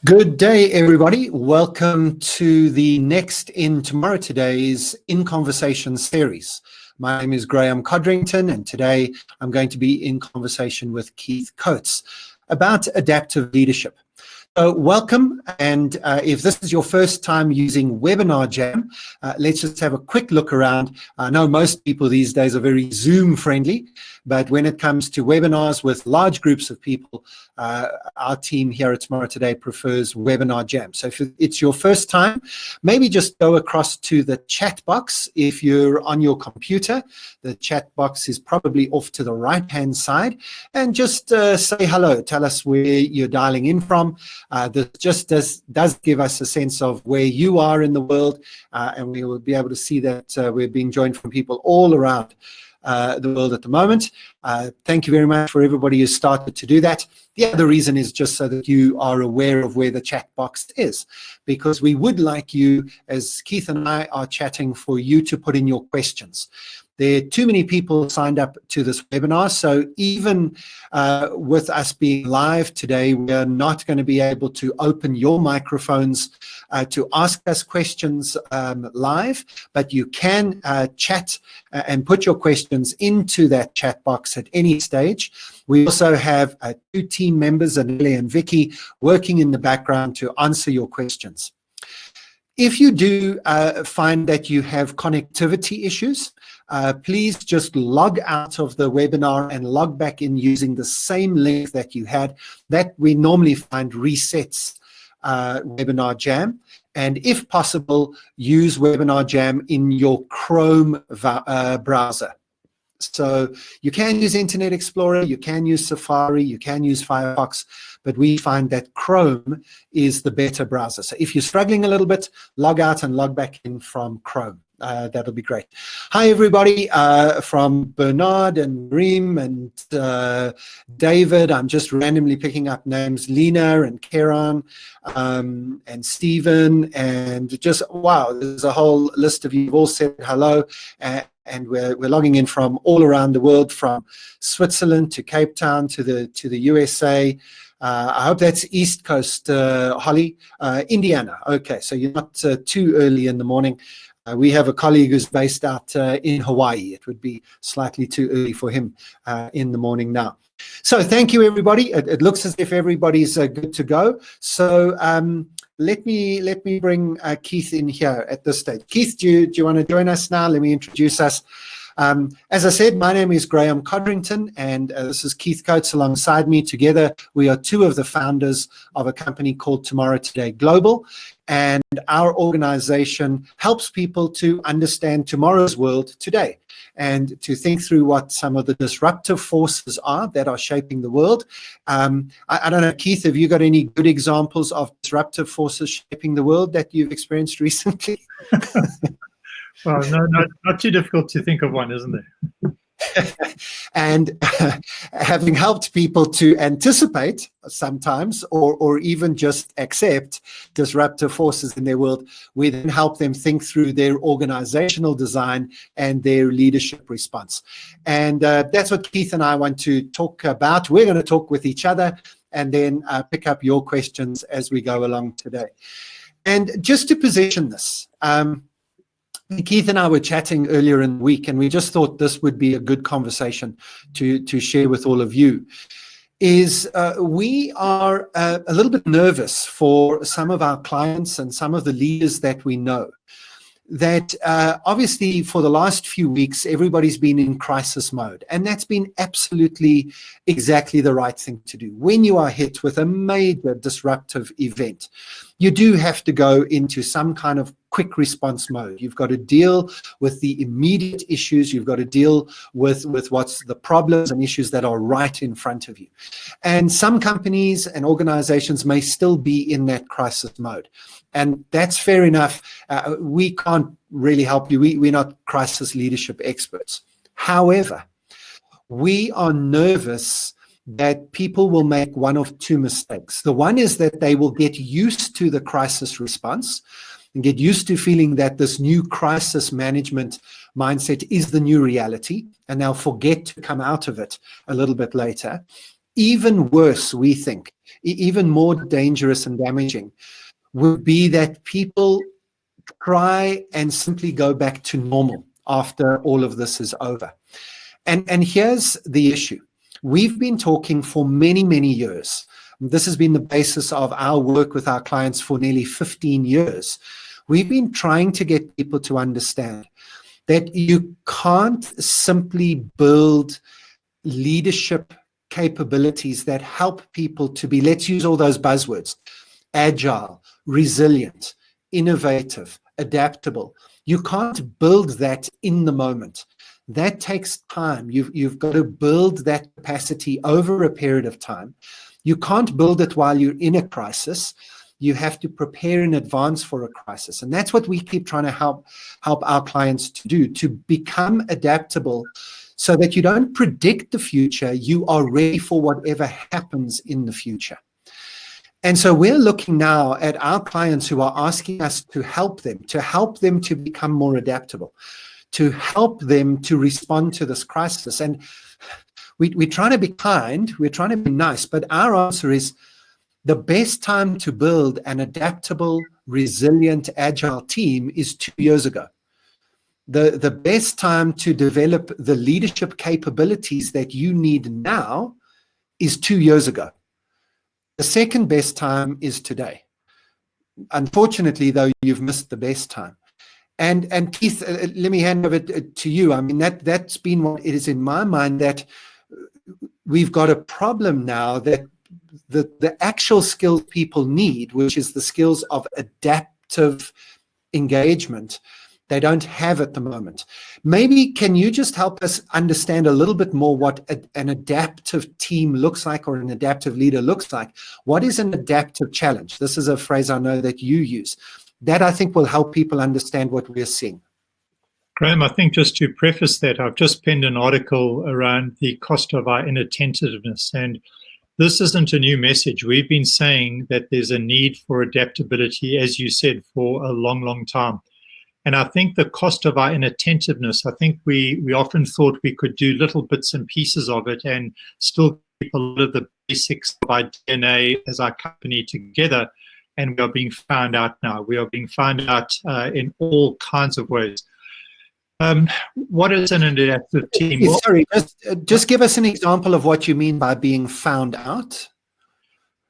Good day, everybody. Welcome to the next in Tomorrow Today's In Conversation series. My name is Graeme Codrington, and today I'm going to be in conversation with Keith Coates about adaptive leadership. So welcome, and if this is your first time using Webinar Jam, let's just have a quick look around. I know most people these days are very Zoom friendly, but when it comes to webinars with large groups of people, our team here at Tomorrow Today prefers Webinar Jam. So if it's your first time, maybe just go across to the chat box. If you're on your computer, the chat box is probably off to the right-hand side, and just say hello. Tell us where you're dialing in from. This just does give us a sense of where you are in the world, and we will be able to see that we're being joined from people all around the world at the moment. Thank you very much for everybody who started to do that. The other reason is just so that you are aware of where the chat box is, because we would like you, as Keith and I are chatting, for you to put in your questions. There are too many people signed up to this webinar, so even with us being live today, we're not going to be able to open your microphones to ask us questions live, but you can chat and put your questions into that chat box at any stage. We also have two team members, Anele and Vicky, working in the background to answer your questions. If you do find that you have connectivity issues, please just log out of the webinar and log back in using the same link that you had. That we normally find resets Webinar Jam. And if possible, use Webinar Jam in your Chrome browser. So you can use Internet Explorer, you can use Safari, you can use Firefox, but we find that Chrome is the better browser. So if you're struggling a little bit, log out and log back in from Chrome. That'll be great. Hi, everybody, from Bernard and Graeme and David. I'm just randomly picking up names. Lena and Kieran and Stephen, and just, wow, there's a whole list of you. You've all said hello. And we're logging in from all around the world, from Switzerland to Cape Town to the USA. I hope that's East Coast, Holly. Indiana. Okay, so you're not too early in the morning. We have a colleague who's based out in Hawaii. It would be slightly too early for him in the morning now. So thank you, everybody. It looks as if everybody's good to go. So let me bring Keith in here at this stage. Keith, do you want to join us now? Let me introduce us. As I said, my name is Graeme Codrington, and this is Keith Coates alongside me. Together, we are two of the founders of a company called Tomorrow Today Global, and our organization helps people to understand tomorrow's world today and to think through what some of the disruptive forces are that are shaping the world. I don't know, Keith, have you got any good examples of disruptive forces shaping the world that you've experienced recently? Well, no, not too difficult to think of one, isn't there? And having helped people to anticipate sometimes or even just accept disruptive forces in their world, we then help them think through their organizational design and their leadership response. And that's what Keith and I want to talk about. We're going to talk with each other and then pick up your questions as we go along today. And just to position this, Keith and I were chatting earlier in the week, and we just thought this would be a good conversation to share with all of you. We are a little bit nervous for some of our clients and some of the leaders that we know, that obviously for the last few weeks, everybody's been in crisis mode, and that's been absolutely exactly the right thing to do. When you are hit with a major disruptive event, you do have to go into some kind of quick response mode. You've got to deal with the immediate issues. You've got to deal with what's the problems and issues that are right in front of you. And some companies and organizations may still be in that crisis mode. And that's fair enough. We can't really help you. We're not crisis leadership experts. However, we are nervous that people will make one of two mistakes. The one is that they will get used to the crisis response and get used to feeling that this new crisis management mindset is the new reality, and they'll forget to come out of it a little bit later. even worse, we think, even more dangerous and damaging, would be that people try and simply go back to normal after all of this is over. And here's the issue. We've been talking for many, many years. This has been the basis of our work with our clients for nearly 15 years. We've been trying to get people to understand that you can't simply build leadership capabilities that help people to be, let's use all those buzzwords, agile, resilient, innovative, adaptable. You can't build that in the moment. That takes time. You've got to build that capacity over a period of time. You can't build it while you're in a crisis. You have to prepare in advance for a crisis. And that's what we keep trying to help our clients to do, to become adaptable so that you don't predict the future. You are ready for whatever happens in the future. And so we're looking now at our clients who are asking us to help them to become more adaptable, to help them to respond to this crisis. And we're trying to be kind, we're trying to be nice, but our answer is the best time to build an adaptable, resilient, agile team is 2 years ago. The best time to develop the leadership capabilities that you need now is 2 years ago. The second best time is today. Unfortunately, though, you've missed the best time. And Keith, let me hand over to you. I mean, that's been what it is in my mind, that we've got a problem now that the actual skills people need, which is the skills of adaptive engagement, they don't have at the moment. Maybe can you just help us understand a little bit more what an adaptive team looks like, or an adaptive leader looks like? What is an adaptive challenge? This is a phrase I know that you use. That, I think, will help people understand what we're seeing. Graeme, I think just to preface that, I've just penned an article around the cost of our inattentiveness. And this isn't a new message. We've been saying that there's a need for adaptability, as you said, for a long, long time. And I think the cost of our inattentiveness, I think we often thought we could do little bits and pieces of it and still keep a lot of the basics of our DNA as our company together. And we are being found out now. We are being found out in all kinds of ways. What is an adaptive team? Sorry, just give us an example of what you mean by being found out.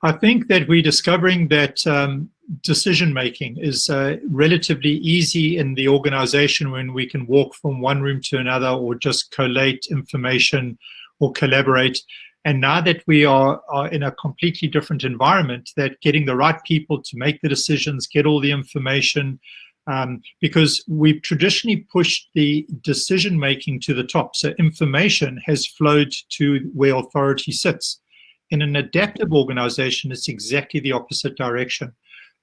I think that we're discovering that decision-making is relatively easy in the organization when we can walk from one room to another, or just collate information or collaborate. And now that we are in a completely different environment, that getting the right people to make the decisions, get all the information, because we've traditionally pushed the decision-making to the top. So information has flowed to where authority sits. In an adaptive organization, it's exactly the opposite direction.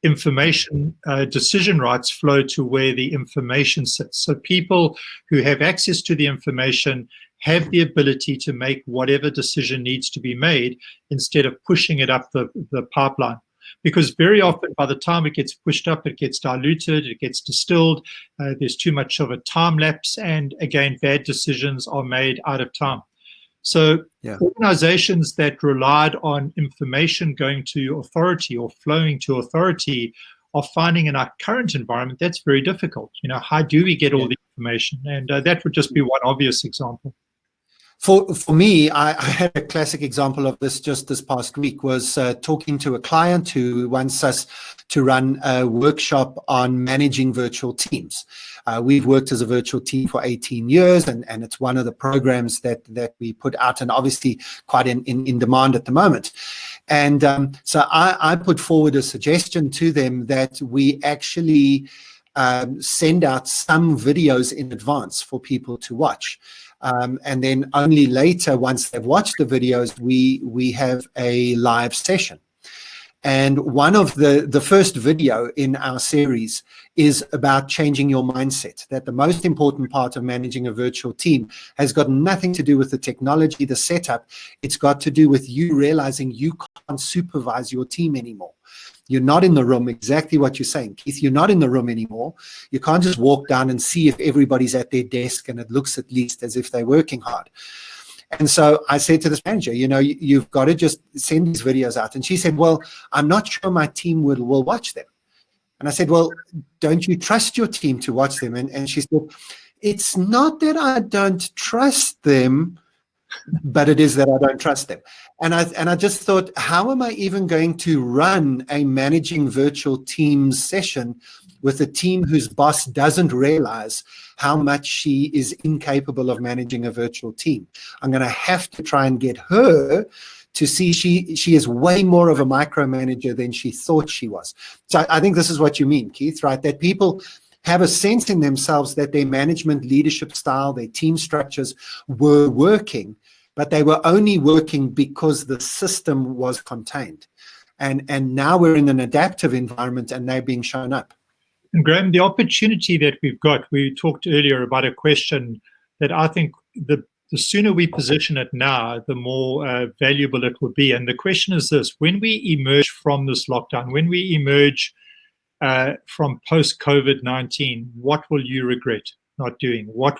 Information, decision rights flow to where the information sits. So people who have access to the information have the ability to make whatever decision needs to be made, instead of pushing it up the pipeline. Because very often, by the time it gets pushed up, it gets diluted, it gets distilled, there's too much of a time lapse, and again, bad decisions are made out of time. So organizations that relied on information going to authority or flowing to authority are finding in our current environment that's very difficult. You know, how do we get all the information? And that would just be one obvious example. For me, I had a classic example of this just this past week. Was talking to a client who wants us to run a workshop on managing virtual teams. We've worked as a virtual team for 18 years, and it's one of the programs that we put out, and obviously quite in demand at the moment. And so I put forward a suggestion to them that we actually send out some videos in advance for people to watch. And then only later, once they've watched the videos, we have a live session. And one of the first video in our series is about changing your mindset, that the most important part of managing a virtual team has got nothing to do with the technology, the setup. It's got to do with you realizing you can't supervise your team anymore. You're not in the room, exactly what you're saying, Keith. You're not in the room anymore. You can't just walk down and see if everybody's at their desk and it looks at least as if they're working hard. And so I said to this manager, you've got to just send these videos out. And she said, well, I'm not sure my team will watch them. And I said, well, don't you trust your team to watch them? And she said, it's not that I don't trust them, but it is that I don't trust them. And I just thought, how am I even going to run a managing virtual teams session with a team whose boss doesn't realize how much she is incapable of managing a virtual team? I'm going to have to try and get her to see she is way more of a micromanager than she thought she was. So I think this is what you mean, Keith, right? That people have a sense in themselves that their management leadership style, their team structures were working, but they were only working because the system was contained. And now we're in an adaptive environment and they're being shown up. And Graeme, the opportunity that we've got, we talked earlier about a question that I think the sooner we position it now, the more valuable it will be. And the question is this: when we emerge from this lockdown, when we emerge from post-COVID-19, what will you regret not doing? What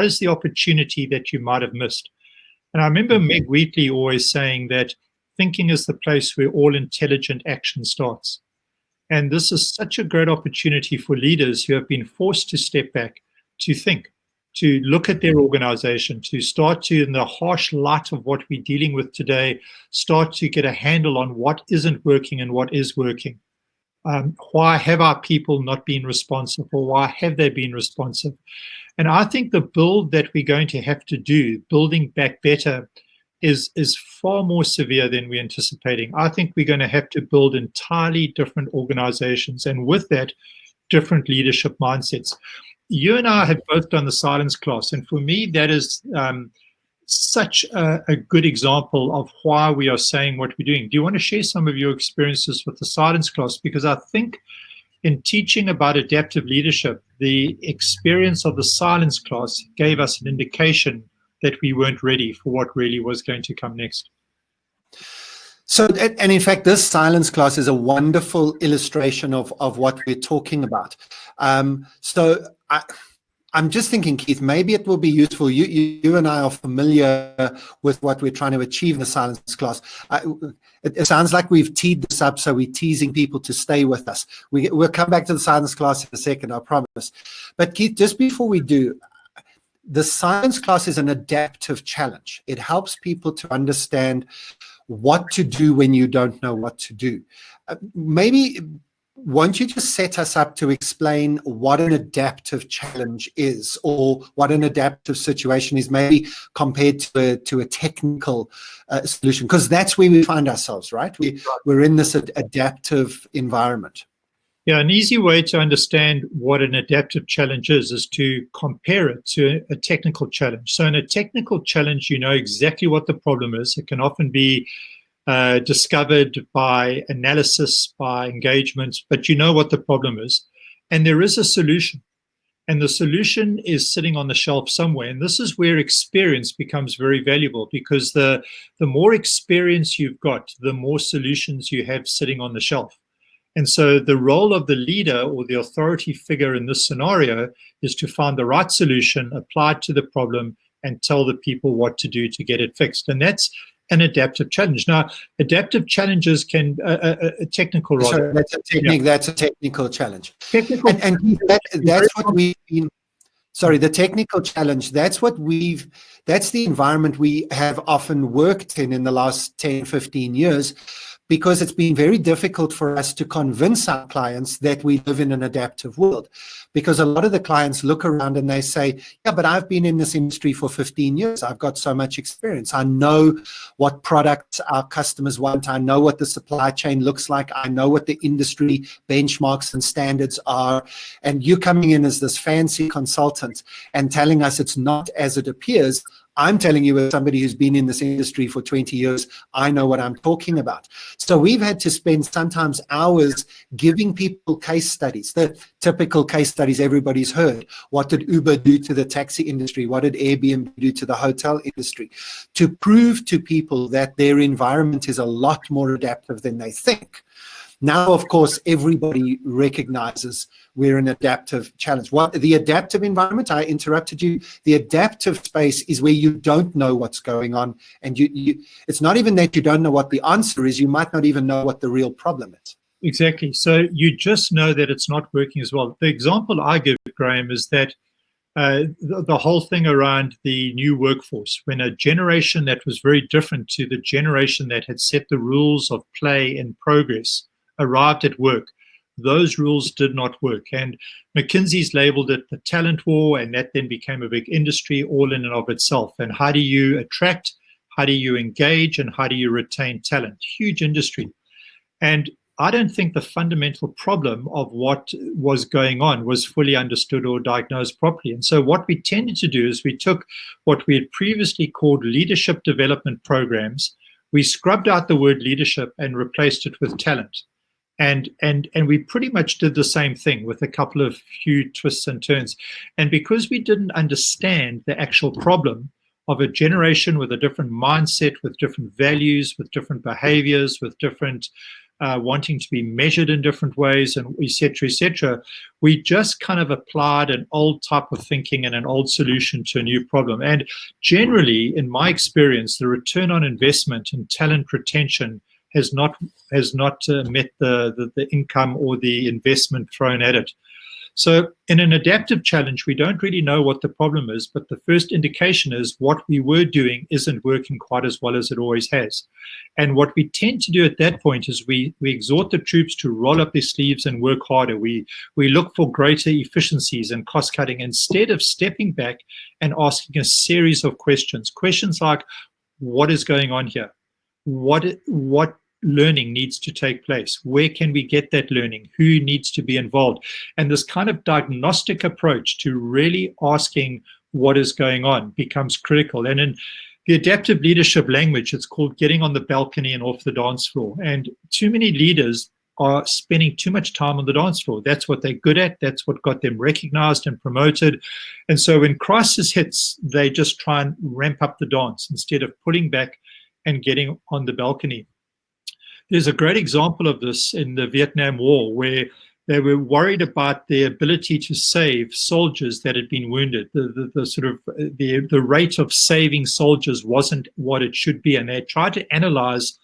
is the opportunity that you might have missed? And I remember Meg Wheatley always saying that thinking is the place where all intelligent action starts. And this is such a great opportunity for leaders who have been forced to step back, to think, to look at their organization, to start to, in the harsh light of what we're dealing with today, start to get a handle on what isn't working and what is working. Why have our people not been responsive, or why have they been responsive? And I think the build that we're going to have to do, building back better, is far more severe than we're anticipating. I think we're going to have to build entirely different organizations, and with that, different leadership mindsets. You and I have both done the silence class, and for me, that is such a good example of why we are saying what we're doing. Do you want to share some of your experiences with the silence class? Because I think in teaching about adaptive leadership, the experience of the silence class gave us an indication that we weren't ready for what really was going to come next. So, and in fact, this silence class is a wonderful illustration of what we're talking about. So I'm just thinking, Keith, maybe it will be useful. You and I are familiar with what we're trying to achieve in the silence class. It sounds like we've teed this up, so we're teasing people to stay with us. We'll come back to the silence class in a second, I promise. But Keith, just before we do, the silence class is an adaptive challenge. It helps people to understand what to do when you don't know what to do. Maybe won't you just set us up to explain what an adaptive challenge is, or what an adaptive situation is, maybe compared to a technical solution? Because that's where we find ourselves, right? We're in this adaptive environment. Yeah, an easy way to understand what an adaptive challenge is to compare it to a technical challenge. So in a technical challenge, you know exactly what the problem is. It can often be discovered by analysis, by engagement, but you know what the problem is. And there is a solution. And the solution is sitting on the shelf somewhere. And this is where experience becomes very valuable, because the more experience you've got, the more solutions you have sitting on the shelf. And so the role of the leader or the authority figure in this scenario is to find the right solution, apply it to the problem, and tell the people what to do to get it fixed. And that's an adaptive challenge. Now, adaptive challenges can, a technical rather. Sorry, that's a technique. Yeah. That's a technical challenge. Technical, and that's what we've been. Sorry, the technical challenge, that's the environment we have often worked in the last 10, 15 years, because it's been very difficult for us to convince our clients that we live in an adaptive world. Because a lot of the clients look around and they say, yeah, but I've been in this industry for 15 years. I've got so much experience. I know what products our customers want. I know what the supply chain looks like. I know what the industry benchmarks and standards are. And you coming in as this fancy consultant and telling us it's not as it appears. I'm telling you, as somebody who's been in this industry for 20 years, I know what I'm talking about. So we've had to spend sometimes hours giving people case studies, the typical case studies everybody's heard. What did Uber do to the taxi industry? What did Airbnb do to the hotel industry? To prove to people that their environment is a lot more adaptive than they think. Now, of course, everybody recognizes we're in adaptive challenge. What the adaptive environment, I interrupted you, the adaptive space is where you don't know what's going on, and it's not even that you don't know what the answer is, you might not even know what the real problem is. Exactly. So you just know that it's not working as well. The example I give, Graeme, is that the whole thing around the new workforce, when a generation that was very different to the generation that had set the rules of play and progress arrived at work, those rules did not work. And McKinsey's labeled it the talent war, and that then became a big industry all in and of itself. And how do you attract, how do you engage, and how do you retain talent? Huge industry. And I don't think the fundamental problem of what was going on was fully understood or diagnosed properly. And so what we tended to do is we took what we had previously called leadership development programs, we scrubbed out the word leadership and replaced it with talent. And we pretty much did the same thing with a couple of few twists and turns. And because we didn't understand the actual problem of a generation with a different mindset, with different values, with different behaviors, with different wanting to be measured in different ways, and et cetera, we just kind of applied an old type of thinking and an old solution to a new problem. And generally, in my experience, the return on investment and talent retention has not met the income or the investment thrown at it. So in an adaptive challenge, we don't really know what the problem is, but the first indication is what we were doing isn't working quite as well as it always has. And what we tend to do at that point is we exhort the troops to roll up their sleeves and work harder. We look for greater efficiencies and cost cutting instead of stepping back and asking a series of questions. Questions like, what is going on here? What learning needs to take place? Where can we get that learning? Who needs to be involved? And this kind of diagnostic approach to really asking what is going on becomes critical. And in the adaptive leadership language, it's called getting on the balcony and off the dance floor. And too many leaders are spending too much time on the dance floor. That's what they're good at. That's what got them recognized and promoted. And so when crisis hits, they just try and ramp up the dance instead of pulling back and getting on the balcony. There's a great example of this in the Vietnam War, where they were worried about their ability to save soldiers that had been wounded. The rate of saving soldiers wasn't what it should be, and they tried to analyze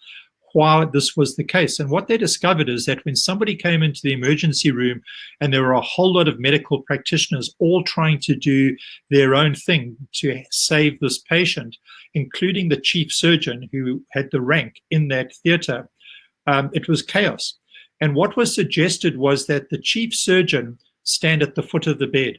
why this was the case. And what they discovered is that when somebody came into the emergency room and there were a whole lot of medical practitioners all trying to do their own thing to save this patient, including the chief surgeon who had the rank in that theater, it was chaos. And what was suggested was that the chief surgeon stand at the foot of the bed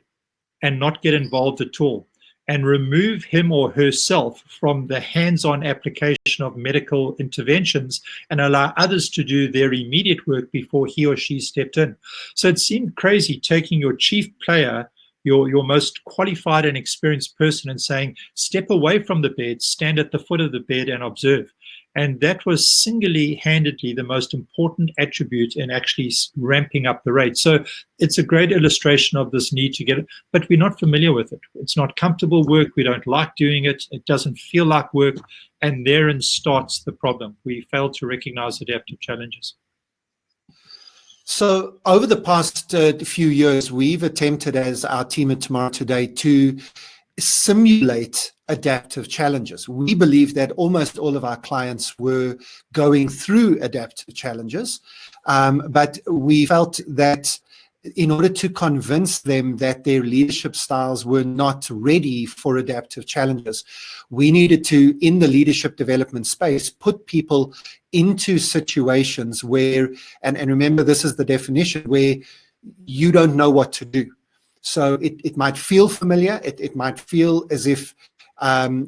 and not get involved at all, and remove him or herself from the hands-on application of medical interventions and allow others to do their immediate work before he or she stepped in. So it seemed crazy taking your chief player, your most qualified and experienced person, and saying, step away from the bed, stand at the foot of the bed and observe. And that was single-handedly the most important attribute in actually ramping up the rate. So it's a great illustration of this need to get it, but we're not familiar with it. It's not comfortable work. We don't like doing it. It doesn't feel like work. And therein starts the problem. We fail to recognize adaptive challenges. So over the past few years, we've attempted as our team at Tomorrow Today to simulate adaptive challenges. We believe that almost all of our clients were going through adaptive challenges, but we felt that in order to convince them that their leadership styles were not ready for adaptive challenges, we needed to, in the leadership development space, put people into situations where, and remember, this is the definition, where you don't know what to do. So it might feel familiar, it might feel as if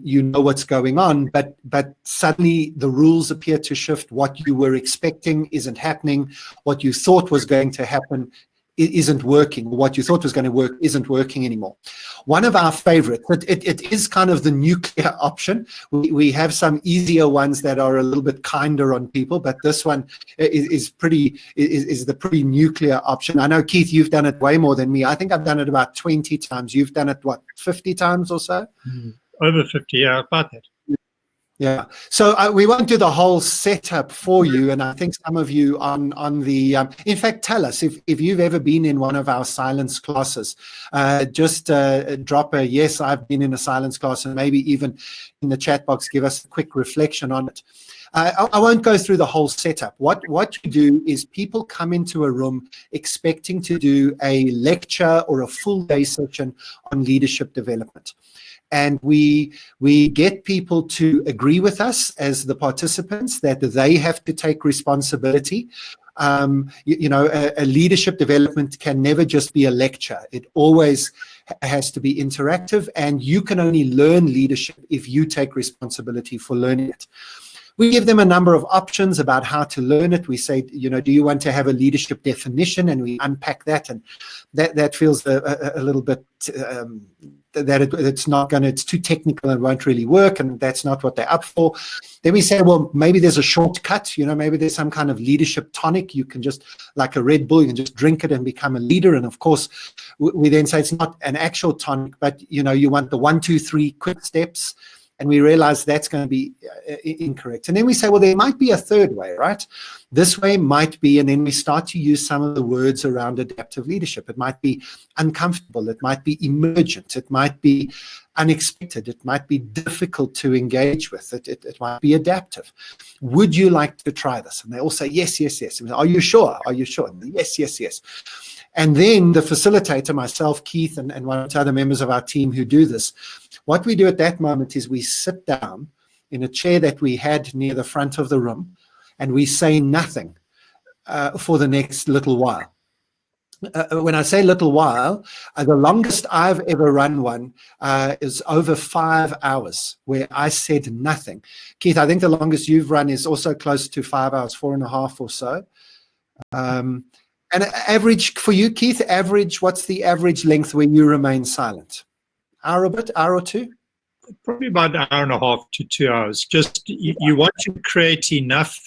you know what's going on, but suddenly the rules appear to shift. What you were expecting isn't happening. What you thought was going to happen isn't working. What you thought was going to work isn't working anymore. One of our favorites, it is kind of the nuclear option. We have some easier ones that are a little bit kinder on people, but this one is the pretty nuclear option. I know, Keith, you've done it way more than me. I think I've done it about 20 times. You've done it, what, 50 times or so? Over 50, yeah, about that. Yeah. So we won't do the whole setup for you. And I think some of you on the, in fact, tell us if you've ever been in one of our silence classes. Just drop a yes, I've been in a silence class, and maybe even in the chat box, give us a quick reflection on it. I won't go through the whole setup. What you do is people come into a room expecting to do a lecture or a full day session on leadership development. And we get people to agree with us as the participants that they have to take responsibility. A leadership development can never just be a lecture. It always has to be interactive, and you can only learn leadership if you take responsibility for learning it. We give them a number of options about how to learn it. We say, do you want to have a leadership definition? And we unpack that, and that feels a little bit it's too technical and won't really work, and that's not what they're up for. Then we say, well, maybe there's a shortcut, maybe there's some kind of leadership tonic. You can just, like a Red Bull, you can just drink it and become a leader. And of course, we then say it's not an actual tonic, but you want the 1, 2, 3 quick steps. And we realize that's going to be incorrect. And then we say, well, there might be a third way, right? This way might be, and then we start to use some of the words around adaptive leadership. It might be uncomfortable. It might be emergent. It might be unexpected. It might be difficult to engage with. It might be adaptive. Would you like to try this? And they all say, yes, yes, yes. And, are you sure? Are you sure? And, yes, yes, yes. And then the facilitator, myself, Keith, and one or two other members of our team who do this, what we do at that moment is we sit down in a chair that we had near the front of the room, and we say nothing for the next little while. When I say little while, the longest I've ever run one is over 5 hours where I said nothing. Keith, I think the longest you've run is also close to 5 hours, 4.5 or so. And average for you, Keith, what's the average length when you remain silent? Hour or two? Probably about an hour and a half to 2 hours. Just you want to create enough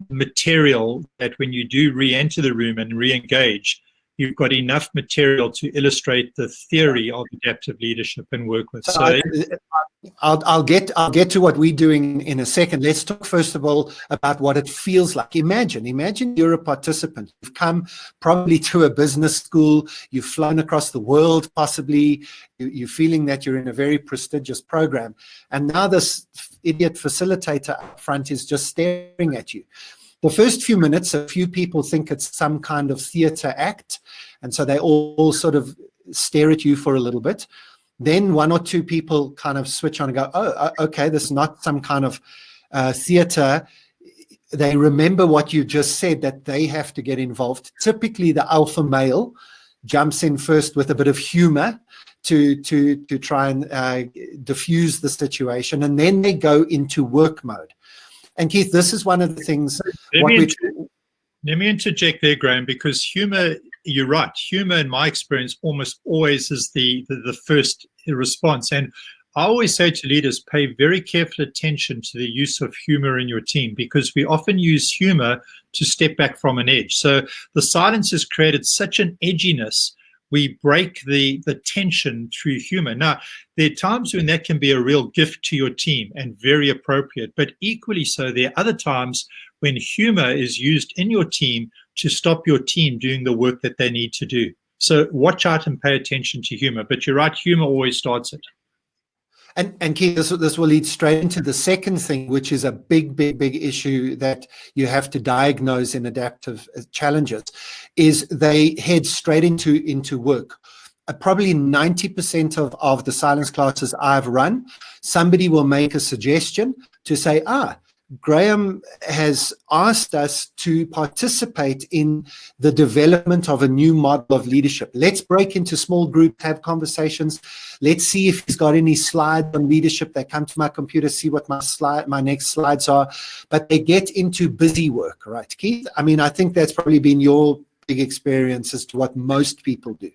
material that when you do re-enter the room and re-engage, you've got enough material to illustrate the theory of adaptive leadership and work with. So I'll get to what we're doing in a second. Let's talk first of all about what it feels like. Imagine you're a participant. You've come probably to a business school. You've flown across the world, possibly. You're feeling that you're in a very prestigious program. And now this idiot facilitator up front is just staring at you. The first few minutes, a few people think it's some kind of theater act, and so they all sort of stare at you for a little bit. Then 1 or 2 people kind of switch on and go, oh, okay, this is not some kind of theater. They remember what you just said, that they have to get involved. Typically, the alpha male jumps in first with a bit of humor to try and diffuse the situation, and then they go into work mode. And Keith, this is one of the things. Let me interject there, Graeme, because humor, you're right. Humor, in my experience, almost always is the first response. And I always say to leaders, pay very careful attention to the use of humor in your team, because we often use humor to step back from an edge. So the silence has created such an edginess. We break the tension through humor. Now, there are times when that can be a real gift to your team and very appropriate, but equally so, there are other times when humor is used in your team to stop your team doing the work that they need to do. So watch out and pay attention to humor. But you're right, humor always starts it. And Keith, this will lead straight into the second thing, which is a big issue that you have to diagnose in adaptive challenges, is they head straight into work. Probably 90% of the silence classes I've run, somebody will make a suggestion to say, Graeme has asked us to participate in the development of a new model of leadership. Let's break into small groups, have conversations. Let's see if he's got any slides on leadership. They come to my computer, see what my next slides are, but they get into busy work, right, Keith? I mean, I think that's probably been your big experience as to what most people do.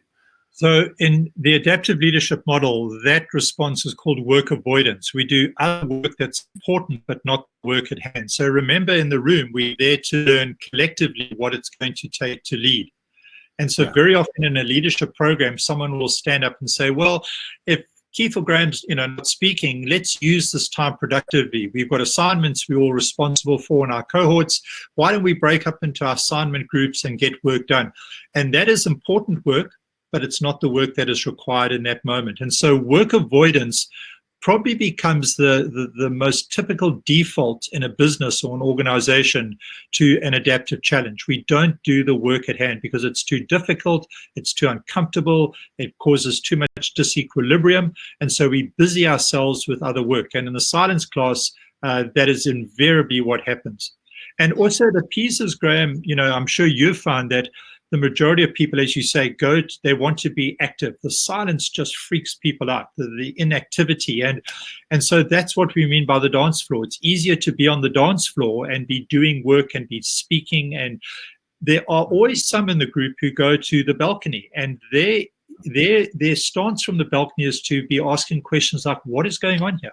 So in the adaptive leadership model, that response is called work avoidance. We do other work that's important, but not work at hand. So remember, in the room, we're there to learn collectively what it's going to take to lead. And so very often in a leadership program, someone will stand up and say, well, if Keith or Graham's, not speaking, let's use this time productively. We've got assignments we're all responsible for in our cohorts. Why don't we break up into our assignment groups and get work done? And that is important work, but it's not the work that is required in that moment. And so work avoidance probably becomes the most typical default in a business or an organization to an adaptive challenge. We don't do the work at hand because it's too difficult, it's too uncomfortable, it causes too much disequilibrium, and so we busy ourselves with other work. And in the silence class, that is invariably what happens. And also the pieces, Graeme, I'm sure you've found that the majority of people, as you say, they want to be active. The silence just freaks people out, the inactivity. And so that's what we mean by the dance floor. It's easier to be on the dance floor and be doing work and be speaking. And there are always some in the group who go to the balcony, and their stance from the balcony is to be asking questions like, what is going on here?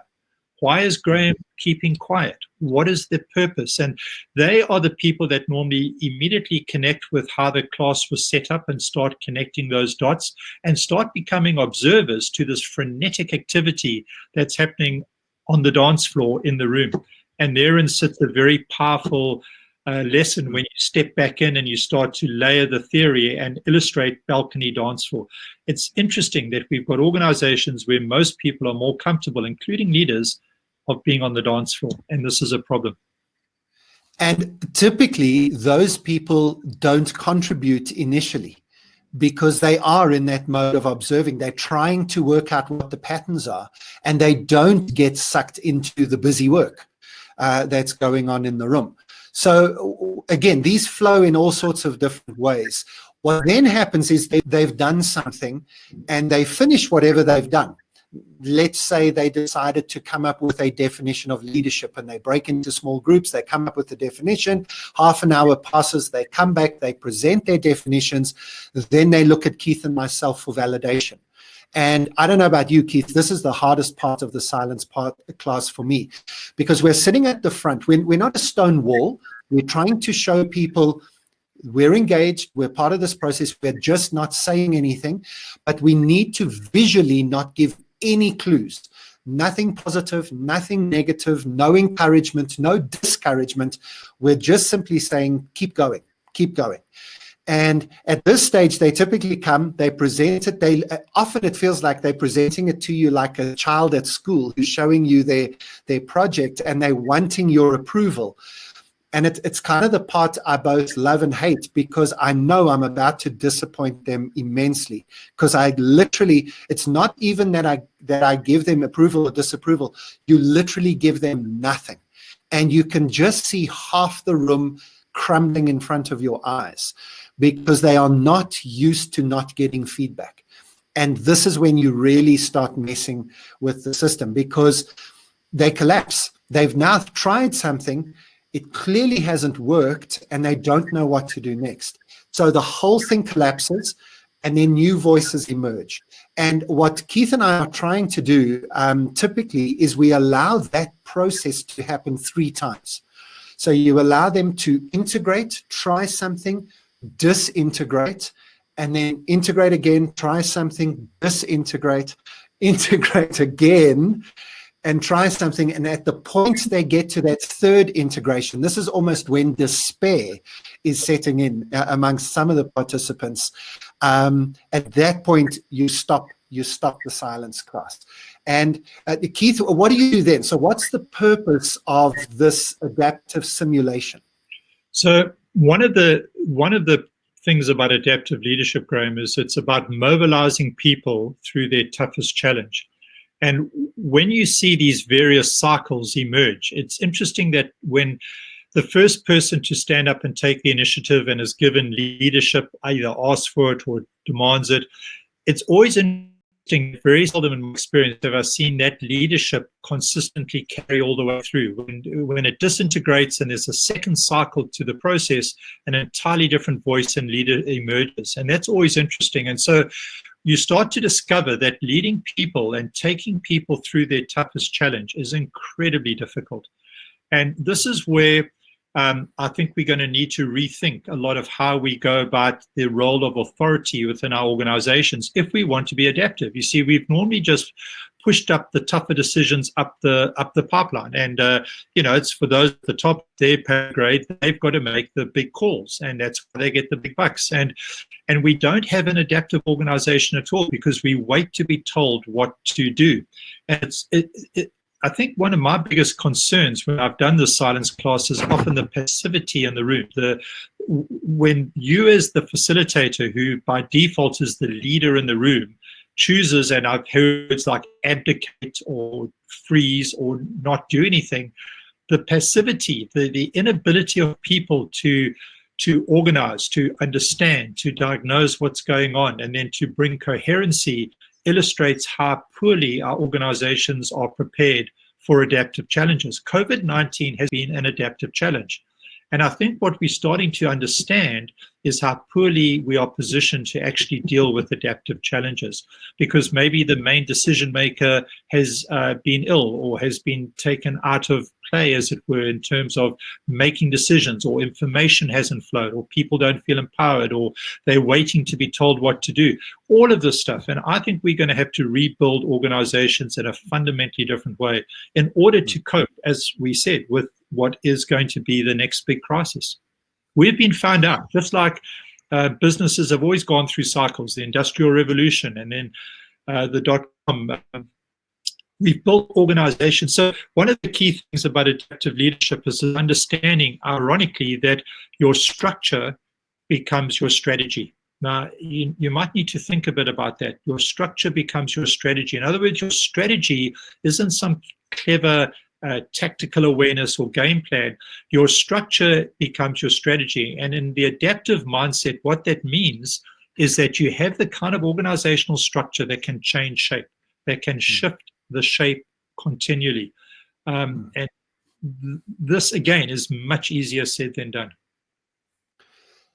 Why is Graeme keeping quiet? What is the purpose? And they are the people that normally immediately connect with how the class was set up and start connecting those dots and start becoming observers to this frenetic activity that's happening on the dance floor in the room. And therein sits a very powerful lesson when you step back in and you start to layer the theory and illustrate balcony dance floor. It's interesting that we've got organizations where most people are more comfortable, including leaders, of being on the dance floor, and this is a problem. And typically, those people don't contribute initially because they are in that mode of observing. They're trying to work out what the patterns are, and they don't get sucked into the busy work that's going on in the room. So again, these flow in all sorts of different ways. What then happens is they've done something and they finish whatever they've done. Let's say they decided to come up with a definition of leadership, and they break into small groups, they come up with the definition, half an hour passes, they come back, they present their definitions, then they look at Keith and myself for validation. And I don't know about you, Keith, this is the hardest part of the silence class for me, because we're sitting at the front. We're not a stone wall. We're trying to show people we're engaged, we're part of this process, we're just not saying anything, but we need to visually not give any clues. Nothing positive, nothing negative, no encouragement, no discouragement. We're just simply saying, keep going, keep going. And at this stage, they typically come, they present it. Often it feels like they're presenting it to you like a child at school who's showing you their project, and they're wanting your approval. And it's kind of the part I both love and hate, because I know I'm about to disappoint them immensely. Because it's not even that I give them approval or disapproval. You literally give them nothing. And you can just see half the room crumbling in front of your eyes because they are not used to not getting feedback. And this is when you really start messing with the system, because they collapse. They've now tried something. It clearly hasn't worked, and they don't know what to do next. So the whole thing collapses, and then new voices emerge. And what Keith and I are trying to do typically is we allow that process to happen 3 times. So you allow them to integrate, try something, disintegrate, and then integrate again, try something, disintegrate, integrate again, and try something. And at the point they get to that 3rd integration, this is almost when despair is setting in amongst some of the participants. At that point, you stop the silence class. And Keith, what do you do then? So what's the purpose of this adaptive simulation? So one of the things about adaptive leadership, Graeme, is it's about mobilizing people through their toughest challenge. And when you see these various cycles emerge, it's interesting that when the first person to stand up and take the initiative and is given leadership, either asks for it or demands it, it's always interesting. Very seldom in my experience have I seen that leadership consistently carry all the way through. When it disintegrates and there's a second cycle to the process, an entirely different voice and leader emerges. And that's always interesting. And so you start to discover that leading people and taking people through their toughest challenge is incredibly difficult. And this is where I think we're going to need to rethink a lot of how we go about the role of authority within our organizations if we want to be adaptive. You see, we've normally just pushed up the tougher decisions up the pipeline. And it's for those at the top, their pay grade, they've got to make the big calls, and that's why they get the big bucks. And we don't have an adaptive organization at all, because we wait to be told what to do. And I think one of my biggest concerns when I've done the silence class is often the passivity in the room. When you, as the facilitator, who by default is the leader in the room, chooses, and I've heard words like abdicate or freeze or not do anything, the passivity, the inability of people to organize, to understand, to diagnose what's going on, and then to bring coherency illustrates how poorly our organizations are prepared for adaptive challenges. COVID-19 has been an adaptive challenge. And I think what we're starting to understand is how poorly we are positioned to actually deal with adaptive challenges, because maybe the main decision maker has been ill or has been taken out of play, as it were, in terms of making decisions, or information hasn't flowed, or people don't feel empowered, or they're waiting to be told what to do. All of this stuff. And I think we're going to have to rebuild organizations in a fundamentally different way in order to cope, as we said, with what is going to be the next big crisis. We've been found out, just like businesses have always gone through cycles, the Industrial Revolution, and then the dot-com. We've built organizations. So one of the key things about adaptive leadership is understanding, ironically, that your structure becomes your strategy. Now, you might need to think a bit about that. Your structure becomes your strategy. In other words, your strategy isn't some clever tactical awareness or game plan. Your structure becomes your strategy. And in the adaptive mindset, what that means is that you have the kind of organizational structure that can change shape, that can shift the shape continually. And this, again, is much easier said than done.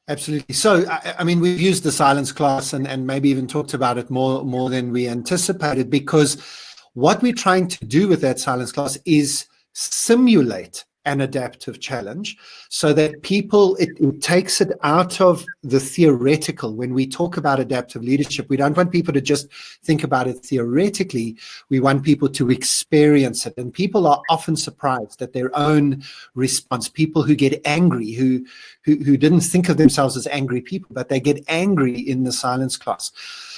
Absolutely. So, I mean, we've used the silence class and maybe even talked about it more than we anticipated, because what we're trying to do with that silence class is simulate an adaptive challenge so that it takes it out of the theoretical. When we talk about adaptive leadership, we don't want people to just think about it theoretically. We want people to experience it. And people are often surprised at their own response. People who get angry, who didn't think of themselves as angry people, but they get angry in the silence class.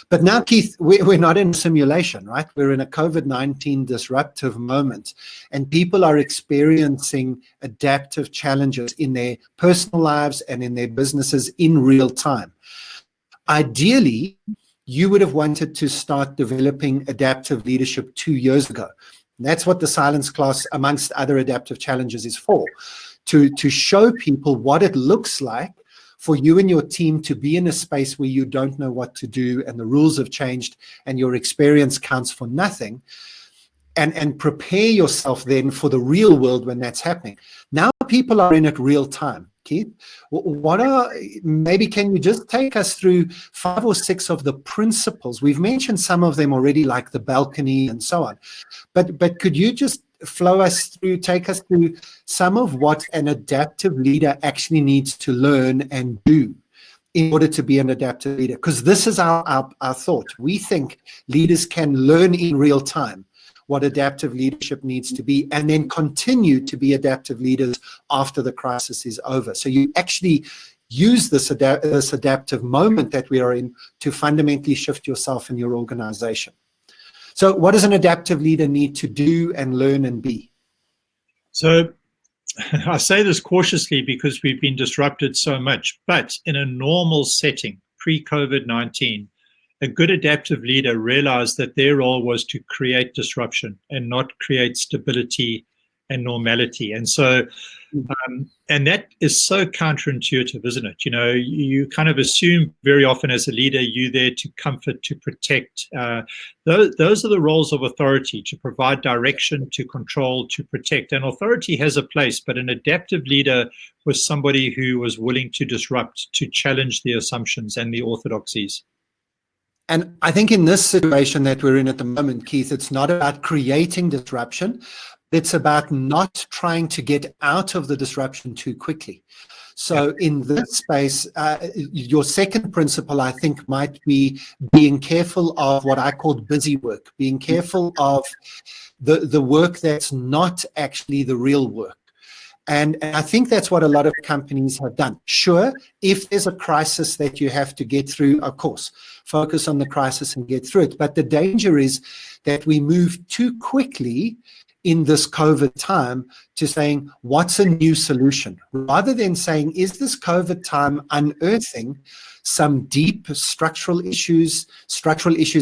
But now, Keith, we're not in a simulation, right? We're in a COVID-19 disruptive moment, and people are experiencing adaptive challenges in their personal lives and in their businesses in real time. Ideally, you would have wanted to start developing adaptive leadership 2 years ago. And that's what the silence class, amongst other adaptive challenges, is for, to show people what it looks like for you and your team to be in a space where you don't know what to do and the rules have changed and your experience counts for nothing, and prepare yourself then for the real world when that's happening. Now people are in it real time. Keith, maybe can you just take us through 5 or 6 of the principles? We've mentioned some of them already, like the balcony and so on, but could you just take us through some of what an adaptive leader actually needs to learn and do in order to be an adaptive leader? Because this is our thought. We think leaders can learn in real time what adaptive leadership needs to be, and then continue to be adaptive leaders after the crisis is over. So you actually use this adaptive moment that we are in to fundamentally shift yourself and your organization. So what does an adaptive leader need to do and learn and be? So I say this cautiously because we've been disrupted so much, but in a normal setting, pre-COVID-19, a good adaptive leader realized that their role was to create disruption and not create stability and normality. And so, and that is so counterintuitive, isn't it? You know, you kind of assume very often as a leader, you're there to comfort, to protect. Those are the roles of authority: to provide direction, to control, to protect. And authority has a place, but an adaptive leader was somebody who was willing to disrupt, to challenge the assumptions and the orthodoxies. And I think in this situation that we're in at the moment, Keith, it's not about creating disruption, It's about not trying to get out of the disruption too quickly. So in this space, your second principle, I think, might be being careful of what I call busy work, being careful of the work that's not actually the real work. And I think that's what a lot of companies have done. Sure, if there's a crisis that you have to get through, of course, focus on the crisis and get through it. But the danger is that we move too quickly in this COVID time to saying, what's a new solution? Rather than saying, is this COVID time unearthing some deep structural issues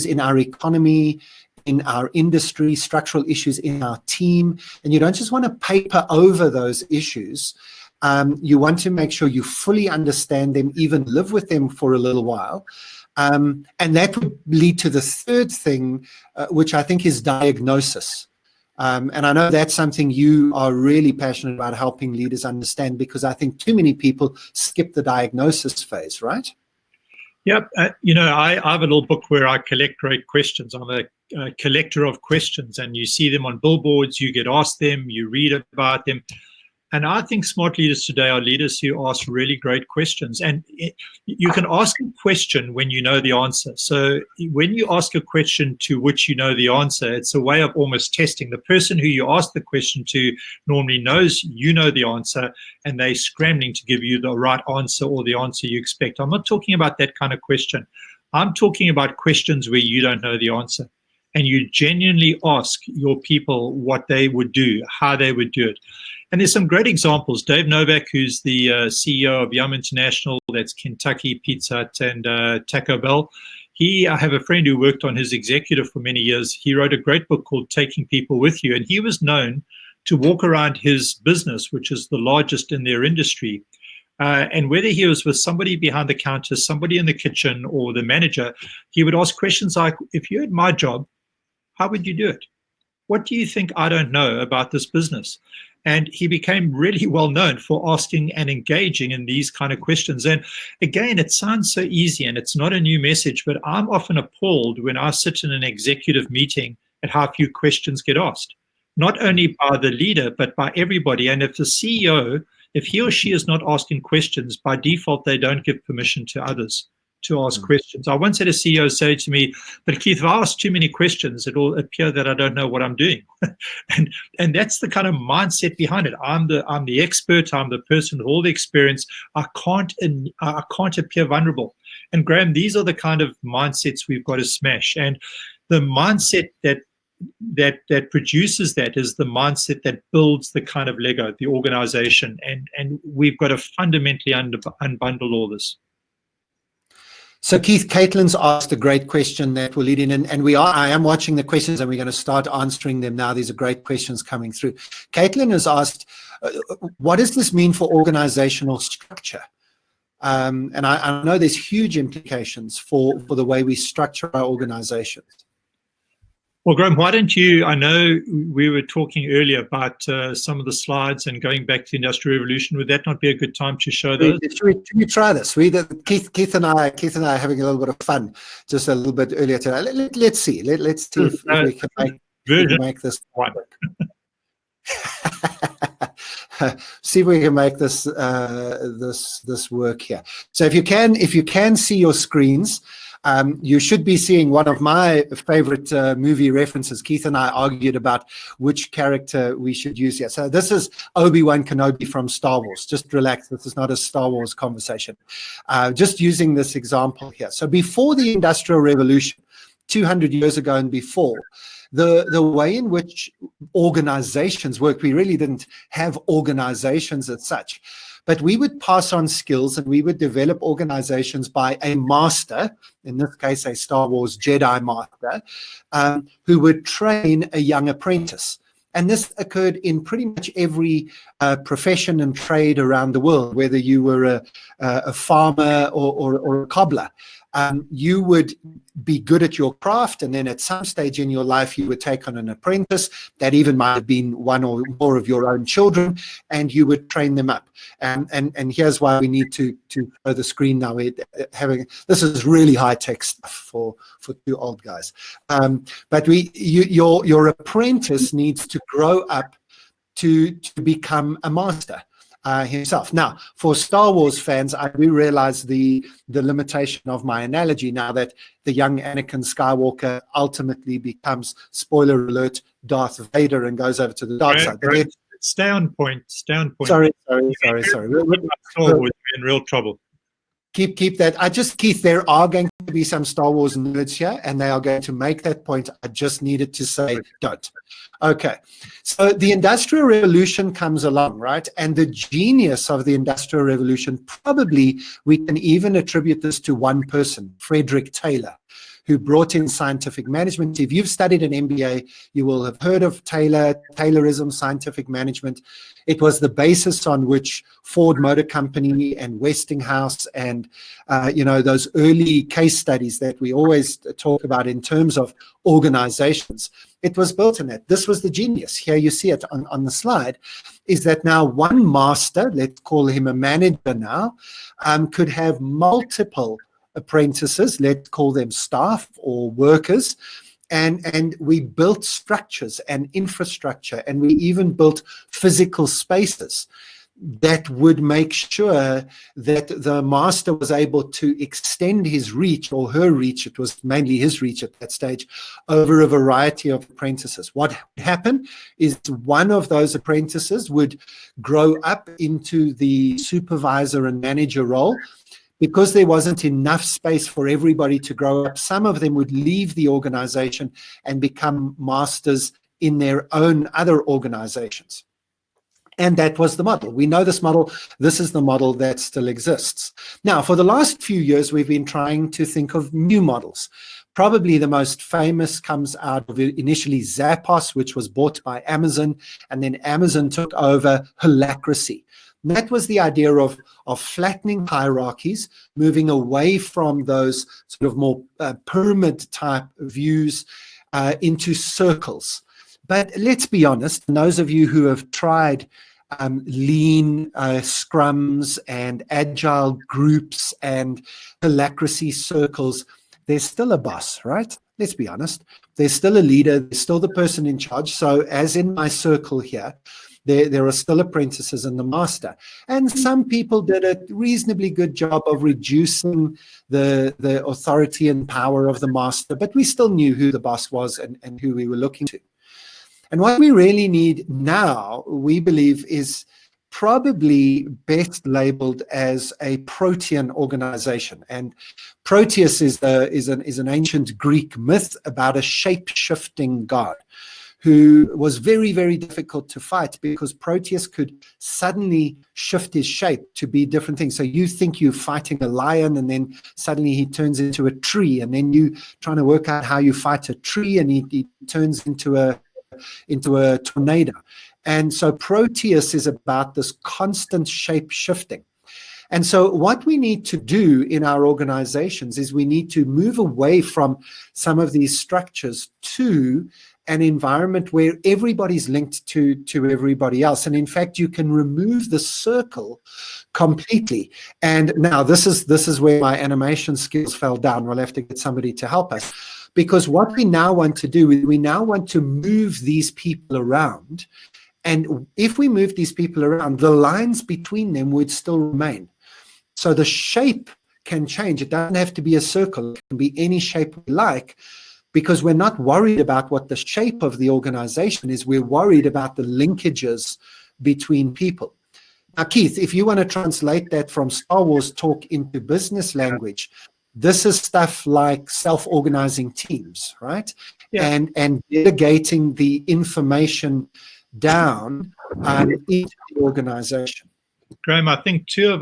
in our economy, in our industry, structural issues in our team? And you don't just want to paper over those issues. You want to make sure you fully understand them, even live with them for a little while. And that would lead to the third thing, which I think is diagnosis. And I know that's something you are really passionate about helping leaders understand, because I think too many people skip the diagnosis phase, right? Yep. I have a little book where I collect great questions. I'm a collector of questions, and you see them on billboards, you get asked them, you read about them. And I think smart leaders today are leaders who ask really great questions. And you can ask a question when you know the answer. So when you ask a question to which you know the answer, it's a way of almost testing. The person who you ask the question to normally knows you know the answer, and they're scrambling to give you the right answer or the answer you expect. I'm not talking about that kind of question. I'm talking about questions where you don't know the answer, and you genuinely ask your people what they would do, how they would do it. And there's some great examples. Dave Novak, who's the CEO of Yum International, that's Kentucky, Pizza Hut, and Taco Bell. I have a friend who worked on his executive for many years. He wrote a great book called Taking People With You, and he was known to walk around his business, which is the largest in their industry. And whether he was with somebody behind the counter, somebody in the kitchen, or the manager, he would ask questions like, if you had my job, how would you do it? What do you think I don't know about this business? And he became really well known for asking and engaging in these kind of questions. And again, it sounds so easy and it's not a new message, but I'm often appalled when I sit in an executive meeting at how few questions get asked, not only by the leader, but by everybody. And if the CEO, if he or she is not asking questions, by default, they don't give permission to others to ask questions. I once had a CEO say to me, but Keith, if I ask too many questions, it will appear that I don't know what I'm doing. and that's the kind of mindset behind it. I'm the expert, I'm the person with all the experience. I can't appear vulnerable. And Graeme, these are the kind of mindsets we've got to smash. And the mindset that produces that is the mindset that builds the kind of Lego, the organization. And we've got to fundamentally unbundle all this. So Keith, Caitlin's asked a great question that will lead in, and I am watching the questions, and we're going to start answering them now. These are great questions coming through. Caitlin has asked, what does this mean for organizational structure? And I know there's huge implications for the way we structure our organizations. Well, Graeme, why don't you, I know we were talking earlier about some of the slides and going back to the Industrial Revolution. Would that not be a good time to show those? Should we try this? Keith and I are having a little bit of fun just a little bit earlier today. Let's see. Let's see if we can make this work. See if we can make this this work here. So if you can see your screens, you should be seeing one of my favorite movie references. Keith and I argued about which character we should use here. So this is Obi-Wan Kenobi from Star Wars. Just relax. This is not a Star Wars conversation. Just using this example here. So before the Industrial Revolution, 200 years ago and before, the way in which organizations work, we really didn't have organizations as such. But we would pass on skills and we would develop organizations by a master, in this case, a Star Wars Jedi master, who would train a young apprentice. And this occurred in pretty much every profession and trade around the world, whether you were a farmer or a cobbler. You would be good at your craft, and then at some stage in your life, you would take on an apprentice. That even might have been one or more of your own children, and you would train them up. And here's why we need to show the screen now. This is really high tech stuff for two old guys. But your apprentice needs to grow up to become a master himself. Now, for Star Wars fans, I do realize the limitation of my analogy now that the young Anakin Skywalker ultimately becomes, spoiler alert, Darth Vader and goes over to the dark side. Right. Stay on point. Stay on point. Sorry. Star Wars, we're in real trouble. Keep that. Keith, there are going to be some Star Wars nerds here, and they are going to make that point. I just needed to say, don't. Okay. So the Industrial Revolution comes along, right? And the genius of the Industrial Revolution, probably we can even attribute this to one person, Frederick Taylor, who brought in scientific management. If you've studied an MBA, you will have heard of Taylorism, scientific management. It was the basis on which Ford Motor Company and Westinghouse and, those early case studies that we always talk about in terms of organizations, it was built in that. This was the genius. Here you see it on the slide, is that now one master, let's call him a manager now, could have multiple apprentices, let's call them staff or workers, and we built structures and infrastructure, and we even built physical spaces that would make sure that the master was able to extend his reach, or her reach, it was mainly his reach at that stage, over a variety of apprentices. What happened is one of those apprentices would grow up into the supervisor and manager role. Because there wasn't enough space for everybody to grow up, some of them would leave the organization and become masters in their own other organizations. And that was the model. We know this model. This is the model that still exists. Now, for the last few years, we've been trying to think of new models. Probably the most famous comes out of initially Zappos, which was bought by Amazon, and then Amazon took over Holacracy. That was the idea of flattening hierarchies, moving away from those sort of more pyramid type views into circles. But let's be honest, those of you who have tried lean scrums and agile groups and holacracy circles, there's still a boss, right? Let's be honest. There's still a leader. There's still the person in charge. So as in my circle here, there are still apprentices and the master. And some people did a reasonably good job of reducing the authority and power of the master, but we still knew who the boss was and who we were looking to. And what we really need now, we believe, is probably best labeled as a protean organization. And Proteus is an ancient Greek myth about a shape-shifting god who was very, very difficult to fight because Proteus could suddenly shift his shape to be different things. So you think you're fighting a lion and then suddenly he turns into a tree, and then you trying to work out how you fight a tree and he turns into a tornado. And so Proteus is about this constant shape shifting. And so what we need to do in our organizations is we need to move away from some of these structures to an environment where everybody's linked to everybody else. And in fact, you can remove the circle completely. And now this is where my animation skills fell down. We'll have to get somebody to help us. Because what we now want to do is we now want to move these people around. And if we move these people around, the lines between them would still remain. So the shape can change. It doesn't have to be a circle. It can be any shape we like, because we're not worried about what the shape of the organization is. We're worried about the linkages between people. Now, Keith, if you want to translate that from Star Wars talk into business language, this is stuff like self-organizing teams, right? Yeah. And delegating the information down into the organization. Graeme, I think to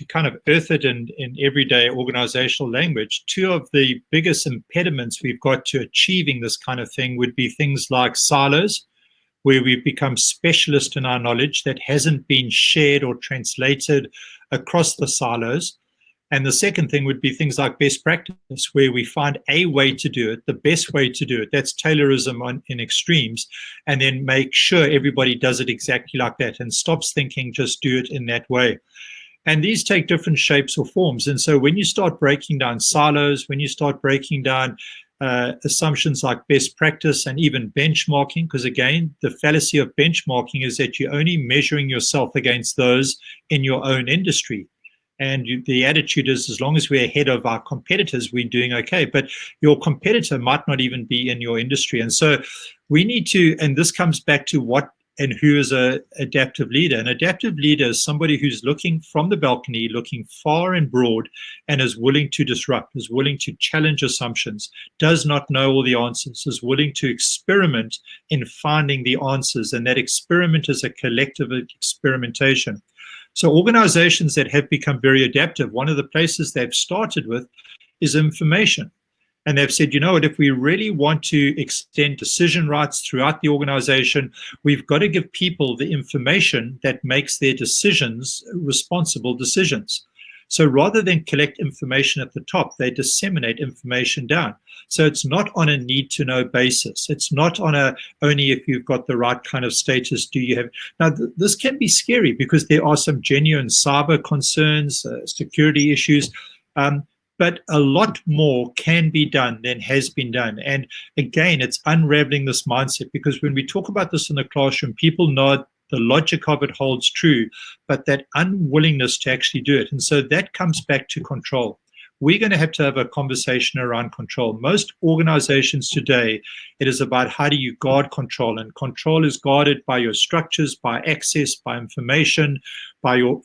kind of earth it in everyday organizational language, two of the biggest impediments we've got to achieving this kind of thing would be things like silos, where we've become specialist in our knowledge that hasn't been shared or translated across the silos. And the second thing would be things like best practice, where we find a way to do it, the best way to do it. That's Taylorism in extremes, and then make sure everybody does it exactly like that and stops thinking just do it in that way. And these take different shapes or forms. And so when you start breaking down silos, when you start breaking down assumptions like best practice and even benchmarking, because again, the fallacy of benchmarking is that you're only measuring yourself against those in your own industry. And the attitude is, as long as we're ahead of our competitors, we're doing okay. But your competitor might not even be in your industry. And so we need to, and this comes back to what and who is an adaptive leader. An adaptive leader is somebody who's looking from the balcony, looking far and broad, and is willing to disrupt, is willing to challenge assumptions, does not know all the answers, is willing to experiment in finding the answers. And that experiment is a collective experimentation. So organizations that have become very adaptive, one of the places they've started with is information. And they've said, you know what, if we really want to extend decision rights throughout the organization, we've got to give people the information that makes their decisions responsible decisions. So rather than collect information at the top, they disseminate information down. So it's not on a need to know basis. It's not on a only if you've got the right kind of status do you have. Now, this can be scary because there are some genuine cyber concerns, security issues. But a lot more can be done than has been done. And again, it's unraveling this mindset, because when we talk about this in the classroom, people know the logic of it holds true, but that unwillingness to actually do it. And so that comes back to control. We're going to have a conversation around control. Most organizations today, it is about how do you guard control, and control is guarded by your structures, by access, by information, by your,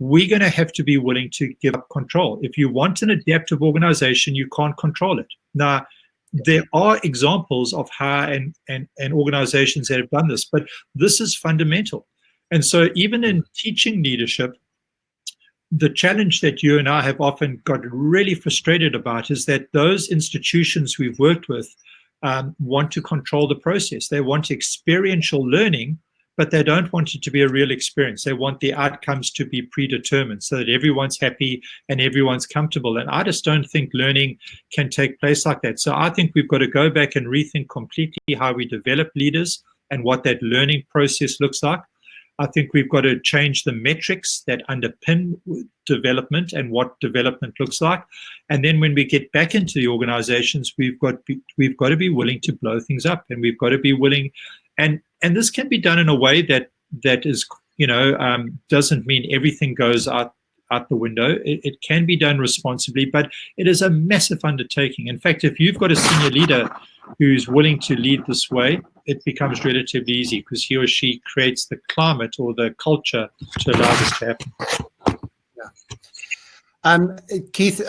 we're going to have to be willing to give up control. If you want an adaptive organization, you can't control it. Now, there are examples of how and organizations that have done this, but this is fundamental. And so even in teaching leadership, the challenge that you and I have often got really frustrated about is that those institutions we've worked with want to control the process. They want experiential learning, but they don't want it to be a real experience. They want the outcomes to be predetermined so that everyone's happy and everyone's comfortable. And I just don't think learning can take place like that. So I think we've got to go back and rethink completely how we develop leaders and what that learning process looks like. I think we've got to change the metrics that underpin development and what development looks like. And then when we get back into the organizations, we've got to be willing to blow things up, and we've got to be willing. And this can be done in a way that is, doesn't mean everything goes out the window. It can be done responsibly, but it is a massive undertaking. In fact, if you've got a senior leader who's willing to lead this way, it becomes relatively easy because he or she creates the climate or the culture to allow this to happen. Yeah. Keith,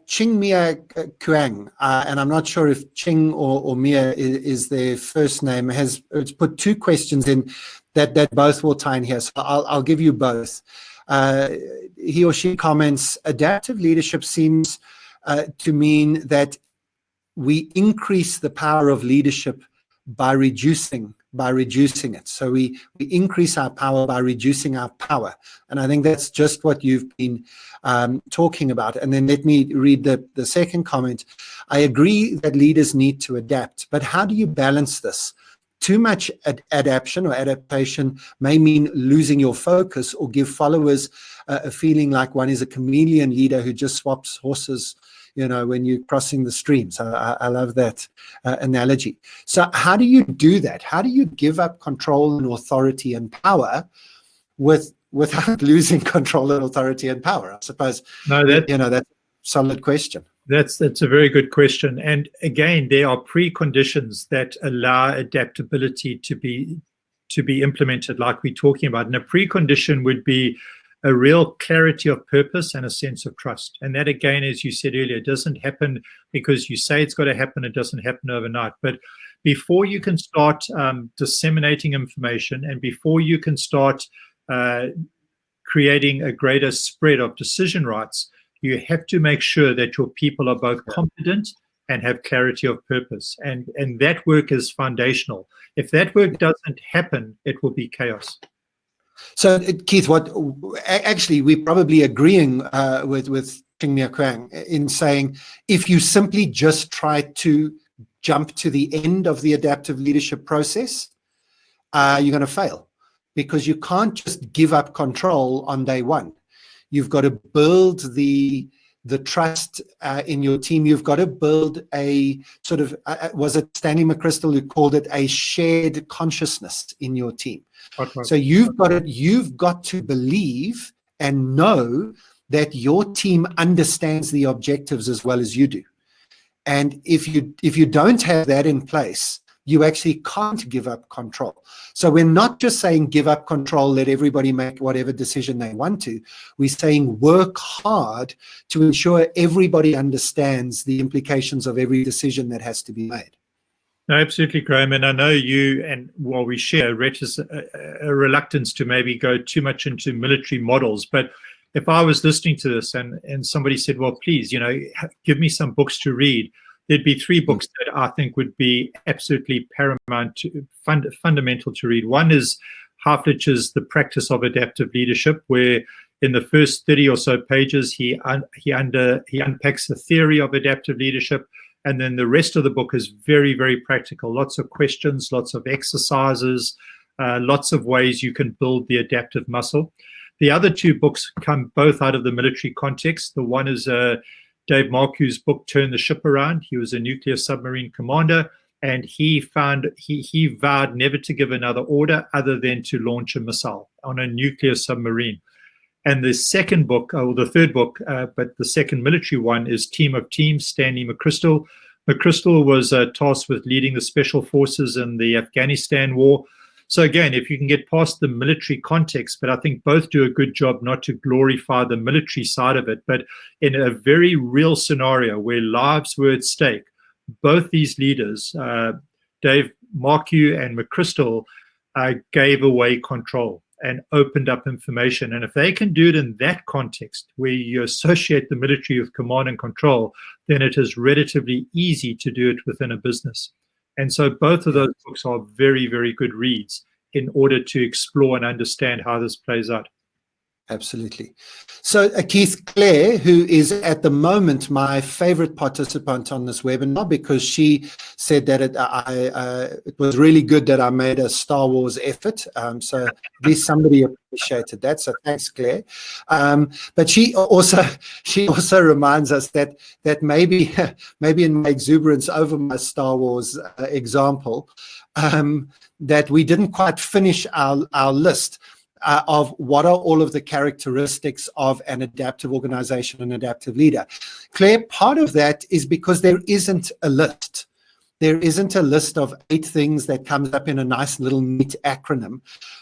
Ching Mia Kuang, and I'm not sure if Ching or Mia is their first name, it's put two questions in that both will tie in here. So I'll give you both. He or she comments, adaptive leadership seems to mean that we increase the power of leadership by reducing it. So we increase our power by reducing our power. And I think that's just what you've been talking about. And then let me read the second comment. I agree that leaders need to adapt, but how do you balance this? Too much adaptation or adaptation may mean losing your focus or give followers a feeling like one is a chameleon leader who just swaps horses, when you're crossing the stream. So I love that analogy. So how do you do that? How do you give up control and authority and power without losing control and authority and power? I suppose, that's a solid question. That's a very good question. And again, there are preconditions that allow adaptability to be implemented, like we're talking about. And a precondition would be a real clarity of purpose and a sense of trust. And that, again, as you said earlier, doesn't happen because you say it's got to happen. It doesn't happen overnight. But before you can start disseminating information, and before you can start creating a greater spread of decision rights, you have to make sure that your people are both competent and have clarity of purpose. And that work is foundational. If that work doesn't happen, it will be chaos. So, Keith, we're probably agreeing with Ching Mia Kuang in saying if you simply just try to jump to the end of the adaptive leadership process, you're going to fail, because you can't just give up control on day one. You've got to build the the trust in your team. You've got to build a sort of, was it Stanley McChrystal who called it a shared consciousness in your team? So you've got to believe and know that your team understands the objectives as well as you do. And if you don't have that in place, you actually can't give up control. So we're not just saying give up control, let everybody make whatever decision they want to. We're saying work hard to ensure everybody understands the implications of every decision that has to be made. No, absolutely, Graeme. And I know you and while we share a reluctance to maybe go too much into military models, but if I was listening to this and somebody said, well, please, give me some books to read, there'd be 3 books that I think would be absolutely paramount, fundamental to read. One is Halflich's The Practice of Adaptive Leadership, where in the first 30 or so pages, he unpacks the theory of adaptive leadership. And then the rest of the book is very, very practical. Lots of questions, lots of exercises, lots of ways you can build the adaptive muscle. The other 2 books come both out of the military context. The one is Dave Marque's book, Turn the Ship Around. He was a nuclear submarine commander, and he vowed never to give another order other than to launch a missile on a nuclear submarine. And the second book, or the third book, but the second military one is Team of Teams, Stanley McChrystal. McChrystal was tasked with leading the special forces in the Afghanistan war. So again, if you can get past the military context, but I think both do a good job not to glorify the military side of it, but in a very real scenario where lives were at stake, both these leaders, Dave Marque and McChrystal, gave away control and opened up information. And if they can do it in that context, where you associate the military with command and control, then it is relatively easy to do it within a business. And so both of those books are very, very good reads in order to explore and understand how this plays out. Absolutely. So Keith, Claire, who is at the moment my favorite participant on this webinar, because she said that it was really good that I made a Star Wars effort. So at least somebody appreciated that. So thanks, Claire. But she also reminds us that maybe in my exuberance over my Star Wars example, that we didn't quite finish our list of what are all of the characteristics of an adaptive organization, an adaptive leader. Claire, part of that is because there isn't a list. There isn't a list of 8 things that comes up in a nice little neat acronym.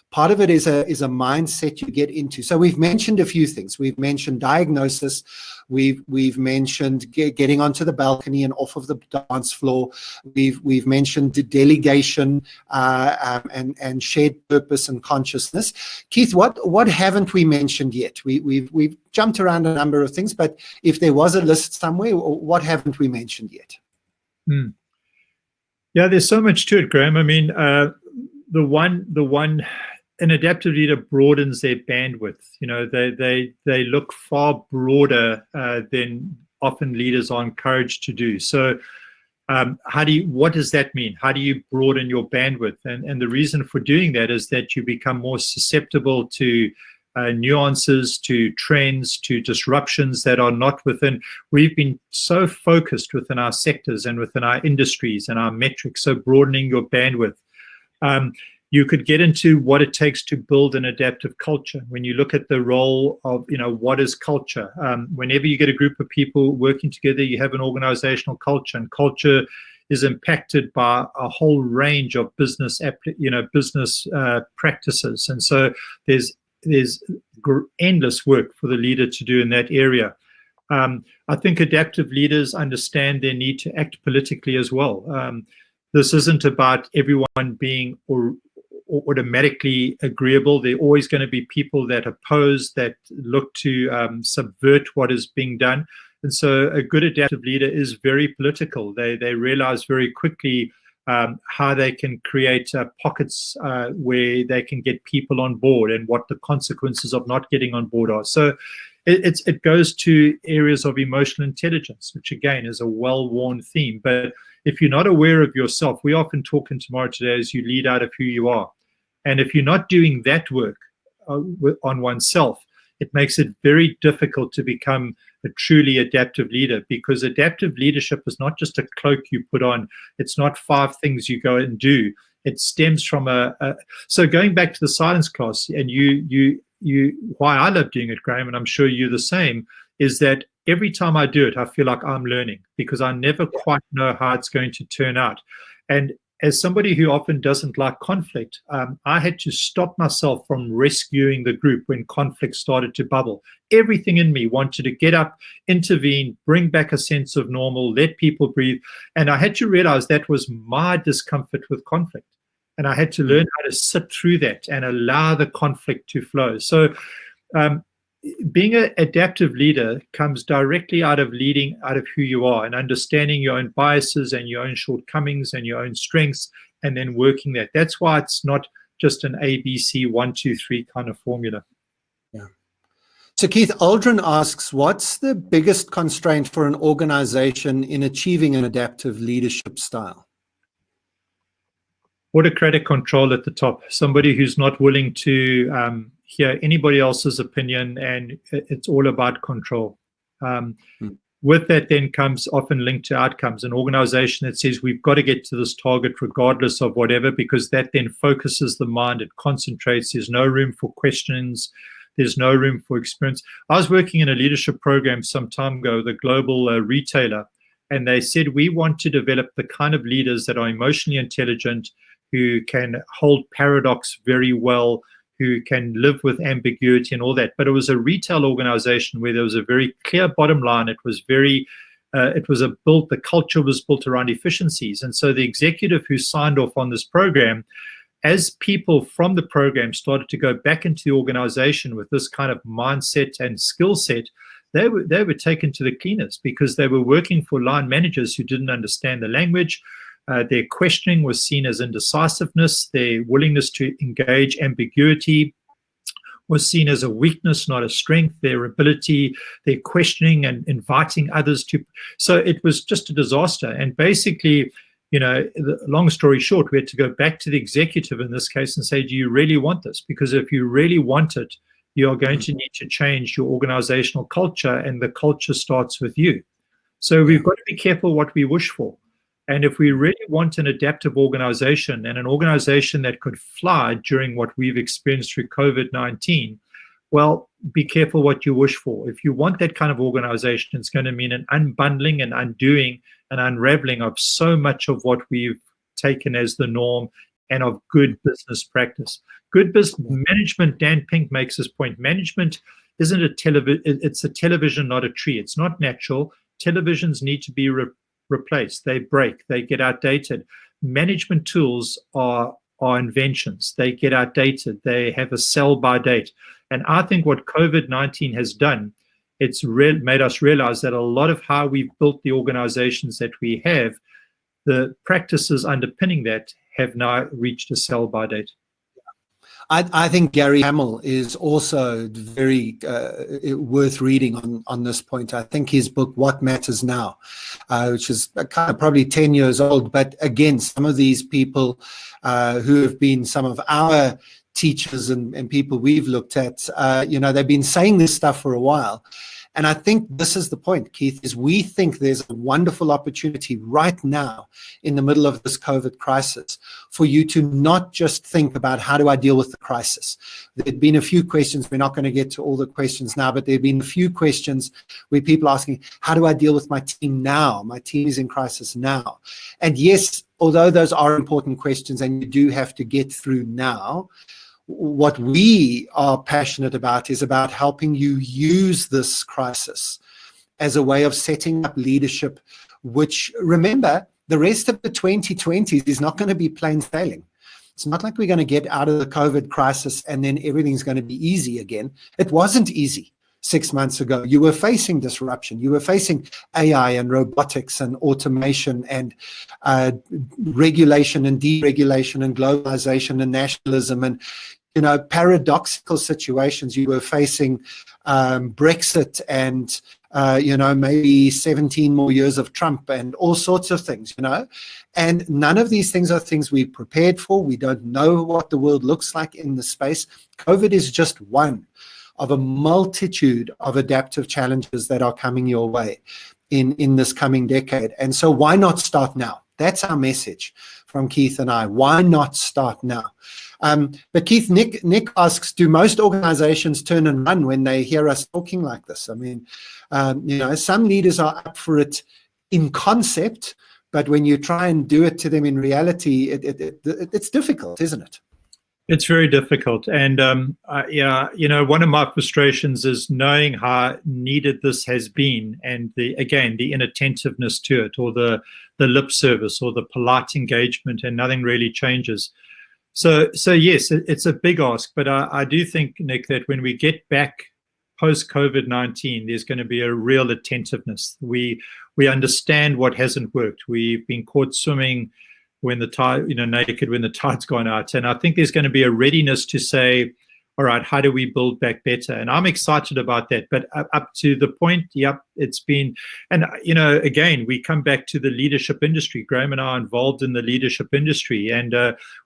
Part of it is a mindset you get into. So we've mentioned a few things. We've mentioned diagnosis. We've mentioned getting onto the balcony and off of the dance floor. We've mentioned delegation and shared purpose and consciousness. Keith, what haven't we mentioned yet? We've jumped around a number of things, but if there was a list somewhere, what haven't we mentioned yet? Yeah, there's so much to it, Graeme. I mean, an adaptive leader broadens their bandwidth. They look far broader than often leaders are encouraged to do. So what does that mean? How do you broaden your bandwidth? And the reason for doing that is that you become more susceptible to nuances, to trends, to disruptions that are not within. We've been so focused within our sectors and within our industries and our metrics, so broadening your bandwidth. You could get into what it takes to build an adaptive culture. When you look at the role of, what is culture? Whenever you get a group of people working together, you have an organizational culture, and culture is impacted by a whole range of business practices. And so there's endless work for the leader to do in that area. I think adaptive leaders understand their need to act politically as well. This isn't about everyone being automatically agreeable. There are always going to be people that oppose, that look to subvert what is being done. And so a good adaptive leader is very political. They realize very quickly how they can create pockets where they can get people on board and what the consequences of not getting on board are. So it goes to areas of emotional intelligence, which again is a well-worn theme. But if you're not aware of yourself, we often talk in Tomorrow Today as you lead out of who you are. And if you're not doing that work on oneself, it makes it very difficult to become a truly adaptive leader, because adaptive leadership is not just a cloak you put on. It's not 5 things you go and do. It stems from so going back to the silence class, and why I love doing it, Graeme, and I'm sure you're the same, is that every time I do it, I feel like I'm learning, because I never quite know how it's going to turn out. And as somebody who often doesn't like conflict, I had to stop myself from rescuing the group when conflict started to bubble. Everything in me wanted to get up, intervene, bring back a sense of normal, let people breathe. And I had to realize that was my discomfort with conflict. And I had to learn how to sit through that and allow the conflict to flow. So being an adaptive leader comes directly out of leading out of who you are and understanding your own biases and your own shortcomings and your own strengths, and then working that. That's why it's not just an ABC 1, 2, 3 kind of formula. Yeah. So Keith, Aldrin asks, what's the biggest constraint for an organization in achieving an adaptive leadership style? Autocratic control at the top. Somebody who's not willing to hear anybody else's opinion, and it's all about control. With that then comes often linked to outcomes. An organization that says we've got to get to this target regardless of whatever, because that then focuses the mind, it concentrates, there's no room for questions, there's no room for experience. I was working in a leadership program some time ago, the global retailer, and they said we want to develop the kind of leaders that are emotionally intelligent, who can hold paradox very well, who can live with ambiguity and all that. But it was a retail organization where there was a very clear bottom line. It was the culture was built around efficiencies. And so the executive who signed off on this program, as people from the program started to go back into the organization with this kind of mindset and skill set, they were taken to the cleaners, because they were working for line managers who didn't understand the language. Their questioning was seen as indecisiveness. Their willingness to engage ambiguity was seen as a weakness, not a strength. Their ability, their questioning and inviting others to. So it was just a disaster. And basically, long story short, we had to go back to the executive in this case and say, do you really want this? Because if you really want it, you are going to need to change your organizational culture, and the culture starts with you. So we've got to be careful what we wish for. And if we really want an adaptive organization, and an organization that could fly during what we've experienced through COVID-19, well, be careful what you wish for. If you want that kind of organization, it's going to mean an unbundling and undoing and unraveling of so much of what we've taken as the norm and of good business practice. Good business management, Dan Pink makes this point. Management isn't it's a television, not a tree. It's not natural. Televisions need to be replaced. They break, they get outdated. Management tools are inventions. They get outdated. They have a sell-by date. And I think what COVID-19 has done, it's made us realize that a lot of how we've built the organizations that we have, the practices underpinning that have now reached a sell-by date. I think Gary Hamel is also very worth reading on this point. I think his book, What Matters Now, which is kind of probably 10 years old, but again, some of these people who have been some of our teachers and people we've looked at, they've been saying this stuff for a while. And I think this is the point, Keith, is we think there's a wonderful opportunity right now in the middle of this COVID crisis for you to not just think about how do I deal with the crisis. There've been a few questions, we're not going to get to all the questions now, but there've been a few questions where people are asking, how do I deal with my team now? My team is in crisis now. And yes, although those are important questions and you do have to get through now, what we are passionate about is about helping you use this crisis as a way of setting up leadership, which, remember, the rest of the 2020s is not going to be plain sailing. It's not like we're going to get out of the COVID crisis and then everything's going to be easy again. It wasn't easy 6 months ago. You were facing disruption. You were facing AI and robotics and automation and regulation and deregulation and globalization and nationalism and paradoxical situations. You were facing Brexit and maybe 17 more years of Trump and all sorts of things, and none of these things are things we prepared for. We don't know what the world looks like in the space. COVID is just one of a multitude of adaptive challenges that are coming your way in this coming decade. And so why not start now? That's our message from Keith and I. Why not start now? But Keith, Nick asks, do most organizations turn and run when they hear us talking like this? I mean, some leaders are up for it in concept, but when you try and do it to them in reality, it's difficult, isn't it? It's very difficult. And, one of my frustrations is knowing how needed this has been, and the inattentiveness to it, or the lip service, or the polite engagement, and nothing really changes. So yes, it's a big ask, but I do think, Nick, that when we get back post COVID-19, there's going to be a real attentiveness. We understand what hasn't worked. We've been caught swimming when the tide, naked when the tide's gone out. And I think there's going to be a readiness to say, all right, how do we build back better? And I'm excited about that. But up to the point, it's been, and again, we come back to the leadership industry. Graeme and I are involved in the leadership industry, and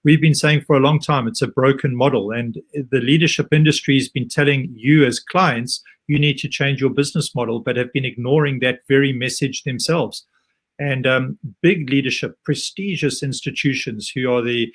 we've been saying for a long time it's a broken model. And the leadership industry has been telling you as clients, you need to change your business model, but have been ignoring that very message themselves. And big leadership, prestigious institutions who are the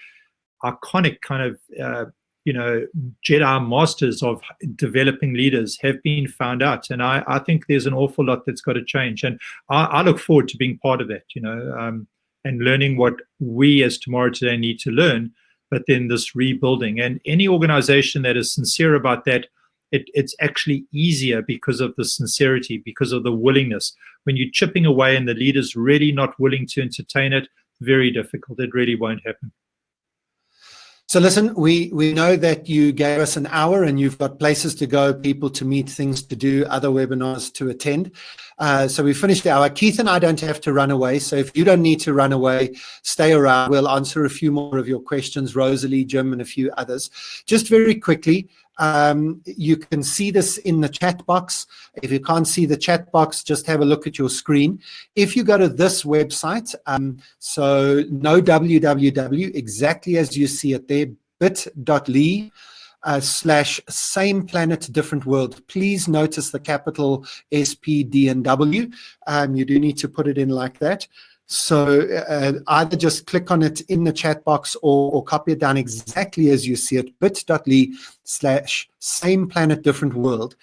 iconic kind of Jedi masters of developing leaders have been found out. And I think there's an awful lot that's got to change. And I look forward to being part of that, and learning what we as Tomorrow Today need to learn, but then this rebuilding. And any organization that is sincere about that, it's actually easier because of the sincerity, because of the willingness. When you're chipping away and the leader's really not willing to entertain it, very difficult. It really won't happen. So listen, we know that you gave us an hour and you've got places to go, people to meet, things to do, other webinars to attend. So we finished the hour. Keith and I don't have to run away. So if you don't need to run away, stay around. We'll answer a few more of your questions, Rosalie, Jim, and a few others. Just very quickly, you can see this in the chat box. If you can't see the chat box, just have a look at your screen. If you go to this website, so no www, exactly as you see it there, bit.ly /same planet different world. Please notice the capital S, P, D, and W. You do need to put it in like that. So either just click on it in the chat box or copy it down exactly as you see it, bit.ly /same planet different world.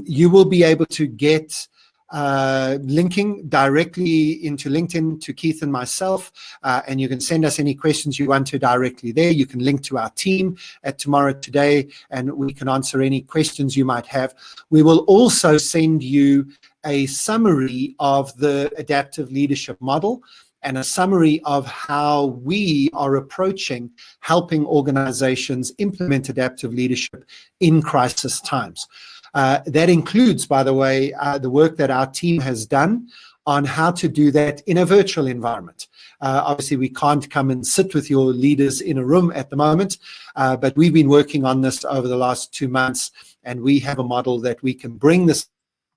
You will be able to get linking directly into LinkedIn to Keith and myself, and you can send us any questions you want to directly there. You can link to our team at Tomorrow Today, and we can answer any questions you might have. We will also send you a summary of the adaptive leadership model and a summary of how we are approaching helping organizations implement adaptive leadership in crisis times. That includes, by the way, the work that our team has done on how to do that in a virtual environment. Obviously, we can't come and sit with your leaders in a room at the moment, but we've been working on this over the last 2 months, and we have a model that we can bring this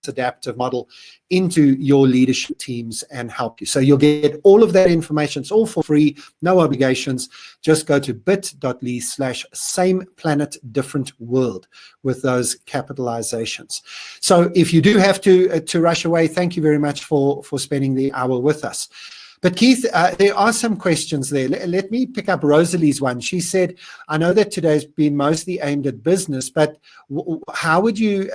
adaptive model into your leadership teams and help you. So you'll get all of that information. It's all for free, no obligations. Just go to bit.ly /same planet different world with those capitalizations. So if you do have to rush away, thank you very much for spending the hour with us. But Keith, there are some questions there. Let me pick up Rosalie's one. She said, I know that today's been mostly aimed at business, but how would you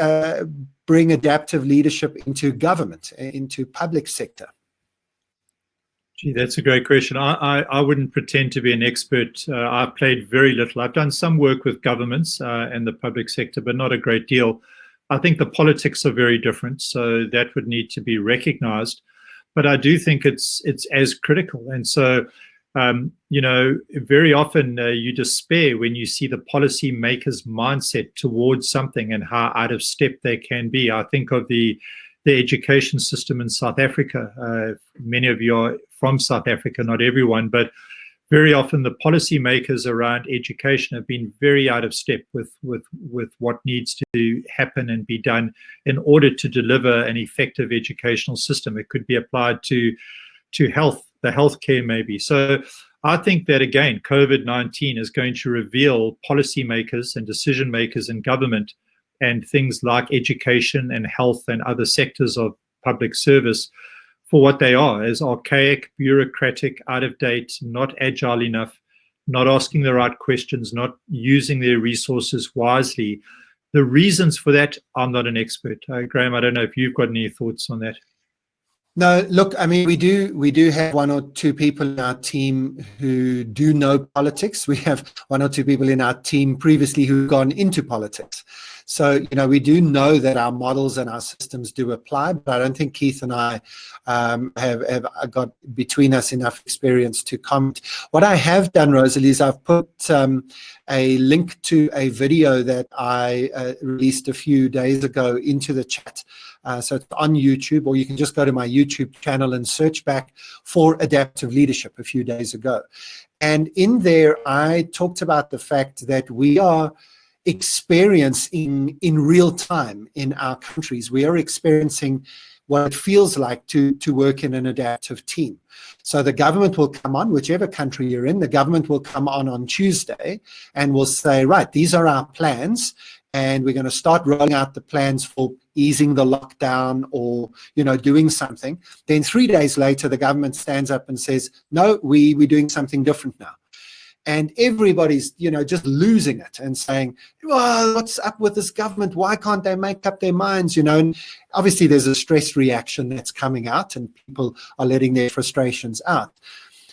bring adaptive leadership into government, into public sector? Gee, that's a great question. I wouldn't pretend to be an expert. I've played very little. I've done some work with governments and the public sector, but not a great deal. I think the politics are very different, so that would need to be recognized. But I do think it's as critical. And so, very often you despair when you see the policy makers' mindset towards something and how out of step they can be. I think of the education system in South Africa. Many of you are from South Africa, not everyone, but very often the policy makers around education have been very out of step with what needs to happen and be done in order to deliver an effective educational system. It could be applied to health, the healthcare maybe. So I think that, again, COVID-19 is going to reveal policymakers and decision makers in government and things like education and health and other sectors of public service for what they are, as archaic, bureaucratic, out of date, not agile enough, not asking the right questions, not using their resources wisely. The reasons for that, I'm not an expert. Graeme, I don't know if you've got any thoughts on that. No, look, I mean, we do have one or two people in our team who do know politics. We have one or two people in our team previously who've gone into politics. So, we do know that our models and our systems do apply, but I don't think Keith and I have got between us enough experience to comment. What I have done, Rosalie, is I've put a link to a video that I released a few days ago into the chat. So it's on YouTube, or you can just go to my YouTube channel and search back for adaptive leadership a few days ago. And in there, I talked about the fact that we are experiencing in real time in our countries, we are experiencing what it feels like to work in an adaptive team. So the government will come on, whichever country you're in, the government will come on Tuesday and will say, right, these are our plans, and we're going to start rolling out the plans for easing the lockdown or, doing something. Then 3 days later, the government stands up and says, no, we're doing something different now. And everybody's, just losing it and saying, well, what's up with this government? Why can't they make up their minds? And obviously there's a stress reaction that's coming out and people are letting their frustrations out.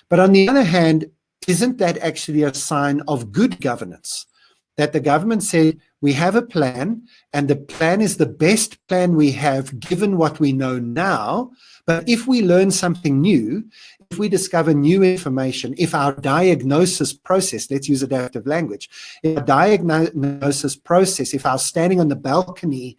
But on the other hand, isn't that actually a sign of good governance? That the government said, we have a plan, and the plan is the best plan we have given what we know now. But if we learn something new, if we discover new information, if our diagnosis process, let's use adaptive language, if our diagnosis process, if our standing on the balcony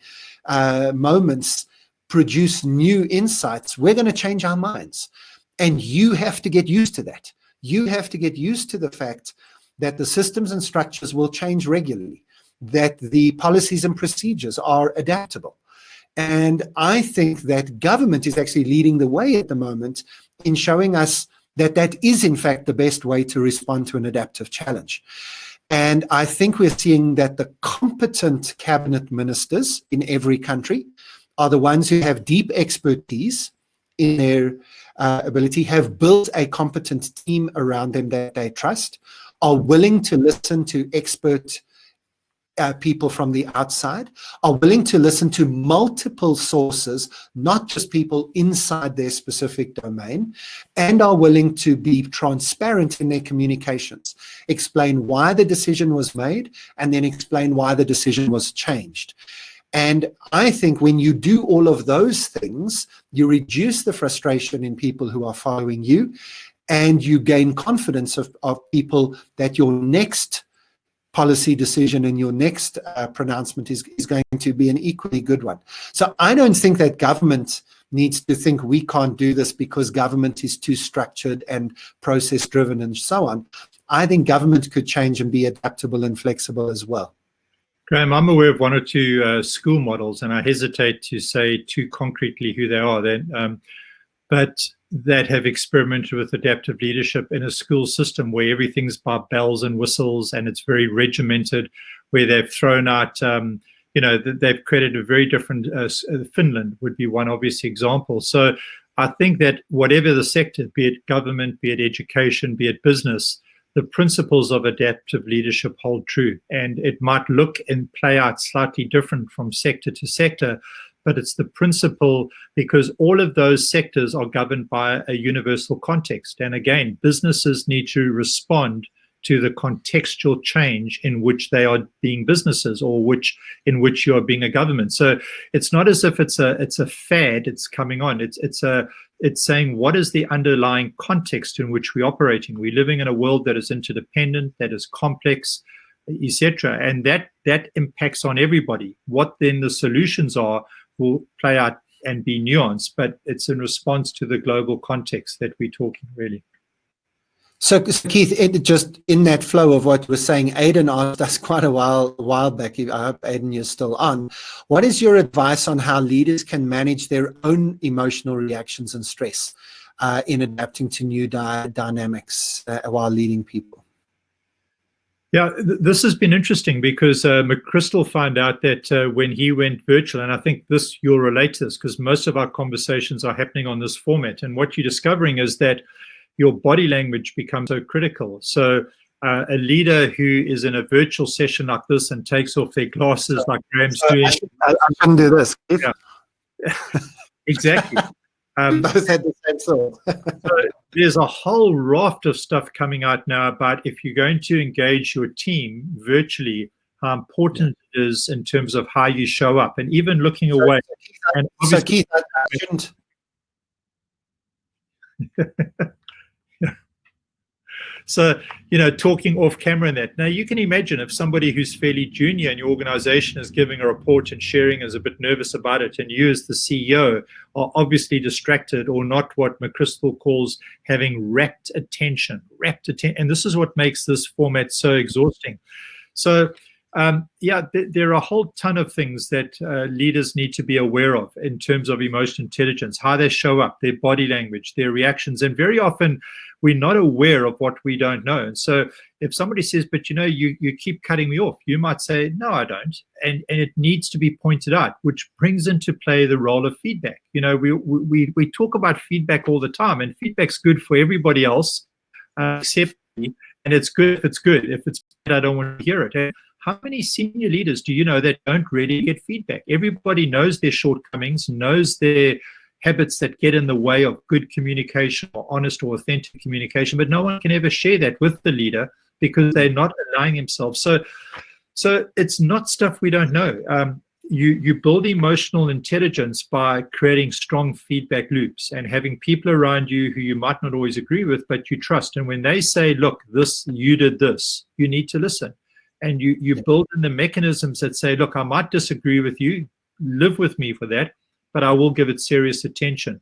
moments produce new insights, we're going to change our minds. And you have to get used to that. You have to get used to the fact that the systems and structures will change regularly, that the policies and procedures are adaptable. And I think that government is actually leading the way at the moment in showing us that that is, in fact, the best way to respond to an adaptive challenge. And I think we're seeing that the competent cabinet ministers in every country are the ones who have deep expertise in their ability, have built a competent team around them that they trust, are willing to listen to expert people from the outside, are willing to listen to multiple sources, not just people inside their specific domain, and are willing to be transparent in their communications, explain why the decision was made, and then explain why the decision was changed. And I think when you do all of those things, you reduce the frustration in people who are following you, and you gain confidence of people that your next policy decision and your next pronouncement is going to be an equally good one. So I don't think that government needs to think we can't do this because government is too structured and process driven and so on. I think government could change and be adaptable and flexible as well. Graeme, I'm aware of one or two school models, and I hesitate to say too concretely who they are then, but that have experimented with adaptive leadership in a school system where everything's by bells and whistles and it's very regimented, where they've thrown out, they've created a very different, Finland would be one obvious example. So I think that whatever the sector, be it government, be it education, be it business, the principles of adaptive leadership hold true. And it might look and play out slightly different from sector to sector, but it's the principle, because all of those sectors are governed by a universal context. And again, businesses need to respond to the contextual change in which they are being businesses, or in which you are being a government. So it's not as if it's a fad it's coming on. It's saying, what is the underlying context in which we're operating? We're living in a world that is interdependent, that is complex, etc. And that impacts on everybody. What then the solutions are will play out and be nuanced, but it's in response to the global context that we're talking, really. So Keith, just in that flow of what we're saying, Aidan asked us quite a while back, I hope Aidan you're still on, what is your advice on how leaders can manage their own emotional reactions and stress in adapting to new dynamics while leading people? Yeah, this has been interesting because McChrystal found out that when he went virtual, and I think you'll relate to this because most of our conversations are happening on this format. And what you're discovering is that your body language becomes so critical. So a leader who is in a virtual session like this and takes off their glasses like Graeme's doing. I can do this. Yeah, exactly. We both had the same thought. So there's a whole raft of stuff coming out now about if you're going to engage your team virtually, how important it is in terms of how you show up and even looking away. So Keith, I shouldn't. So, talking off camera and that. Now, you can imagine if somebody who's fairly junior in your organization is giving a report and sharing is a bit nervous about it, and you as the CEO are obviously distracted or not what McChrystal calls having rapt attention. And this is what makes this format so exhausting. So, there are a whole ton of things that leaders need to be aware of in terms of emotional intelligence, how they show up, their body language, their reactions. And very often we're not aware of what we don't know. And so if somebody says, but you keep cutting me off, you might say, no, I don't. And it needs to be pointed out, which brings into play the role of feedback. We talk about feedback all the time, and feedback's good for everybody else except me. And it's good if it's good. If it's bad, I don't want to hear it. How many senior leaders do you know that don't really get feedback? Everybody knows their shortcomings, knows their habits that get in the way of good communication or honest or authentic communication, but no one can ever share that with the leader because they're not allowing themselves. So it's not stuff we don't know. You build emotional intelligence by creating strong feedback loops and having people around you who you might not always agree with, but you trust. And when they say, look, you did this, you need to listen. And you build in the mechanisms that say, look, I might disagree with you, live with me for that, but I will give it serious attention.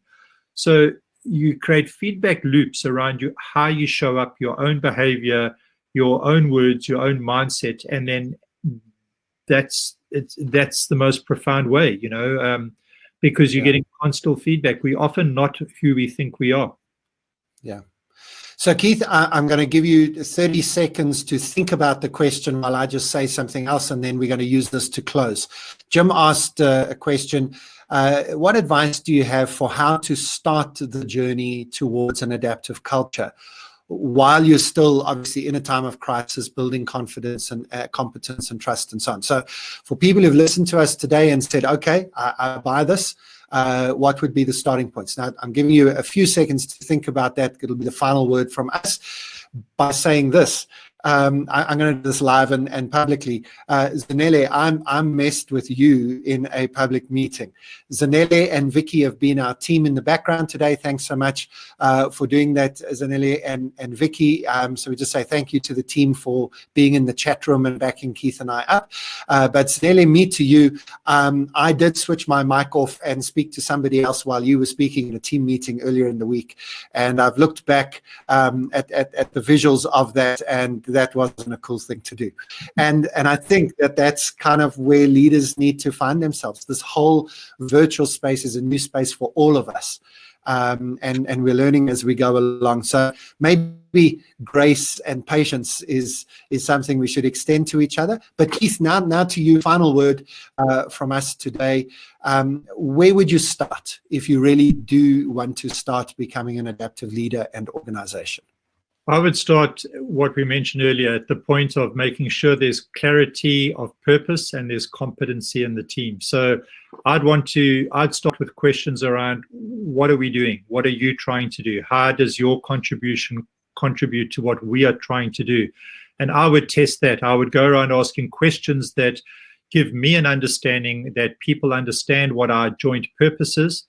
So you create feedback loops around you, how you show up, your own behavior, your own words, your own mindset, and then that's the most profound way, because you're getting constant feedback. We're often not who we think we are. Yeah. So, Keith, I'm going to give you 30 seconds to think about the question while I just say something else, and then we're going to use this to close. Jim asked a question. What advice do you have for how to start the journey towards an adaptive culture while you're still obviously in a time of crisis, building confidence and competence and trust and so on? So for people who've listened to us today and said, okay, I buy this, what would be the starting points? Now, I'm giving you a few seconds to think about that. It'll be the final word from us by saying this. I'm going to do this live and publicly. Zanele, I'm messed with you in a public meeting. Zanele and Vicky have been our team in the background today. Thanks so much for doing that, Zanele and Vicky. So we just say thank you to the team for being in the chat room and backing Keith and I up. But Zanele, me to you, I did switch my mic off and speak to somebody else while you were speaking in a team meeting earlier in the week. And I've looked back at the visuals of that, and that wasn't a cool thing to do. And I think that's kind of where leaders need to find themselves. This whole virtual space is a new space for all of us. And we're learning as we go along. So maybe grace and patience is something we should extend to each other. But Keith, now to you, final word from us today. Where would you start if you really do want to start becoming an adaptive leader and organization? I would start what we mentioned earlier at the point of making sure there's clarity of purpose and there's competency in the team. So I'd start with questions around what are we doing? What are you trying to do? How does your contribution contribute to what we are trying to do? And I would test that. I would go around asking questions that give me an understanding that people understand what our joint purpose is,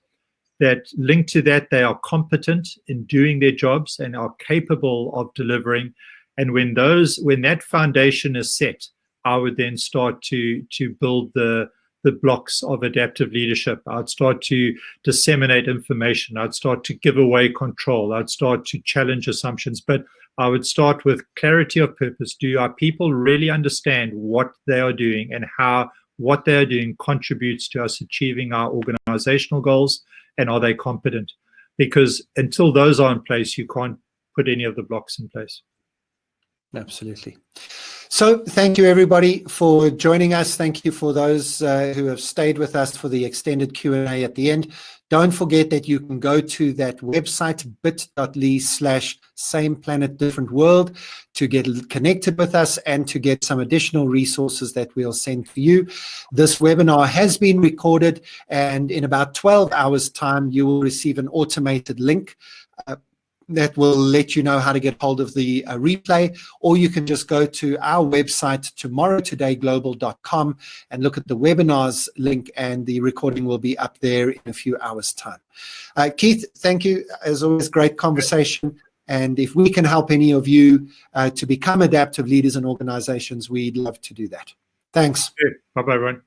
that link to that they are competent in doing their jobs and are capable of delivering. And when that foundation is set, I would then start to build the blocks of adaptive leadership. I'd start to disseminate information. I'd start to give away control. I'd start to challenge assumptions. But I would start with clarity of purpose. Do our people really understand what they are doing and how what they are doing contributes to us achieving our organizational goals? And are they competent? Because until those are in place, you can't put any of the blocks in place. Absolutely. So thank you, everybody, for joining us. Thank you for those who have stayed with us for the extended Q&A at the end. Don't forget that you can go to that website, bit.ly/same planet, different world, to get connected with us and to get some additional resources that we'll send to you. This webinar has been recorded, and in about 12 hours' time, you will receive an automated link that will let you know how to get hold of the replay, or you can just go to our website, tomorrowtodayglobal.com, and look at the webinars link, and the recording will be up there in a few hours' time. Keith, thank you. As always, great conversation. And if we can help any of you to become adaptive leaders in organizations, we'd love to do that. Thanks. Bye-bye, everyone.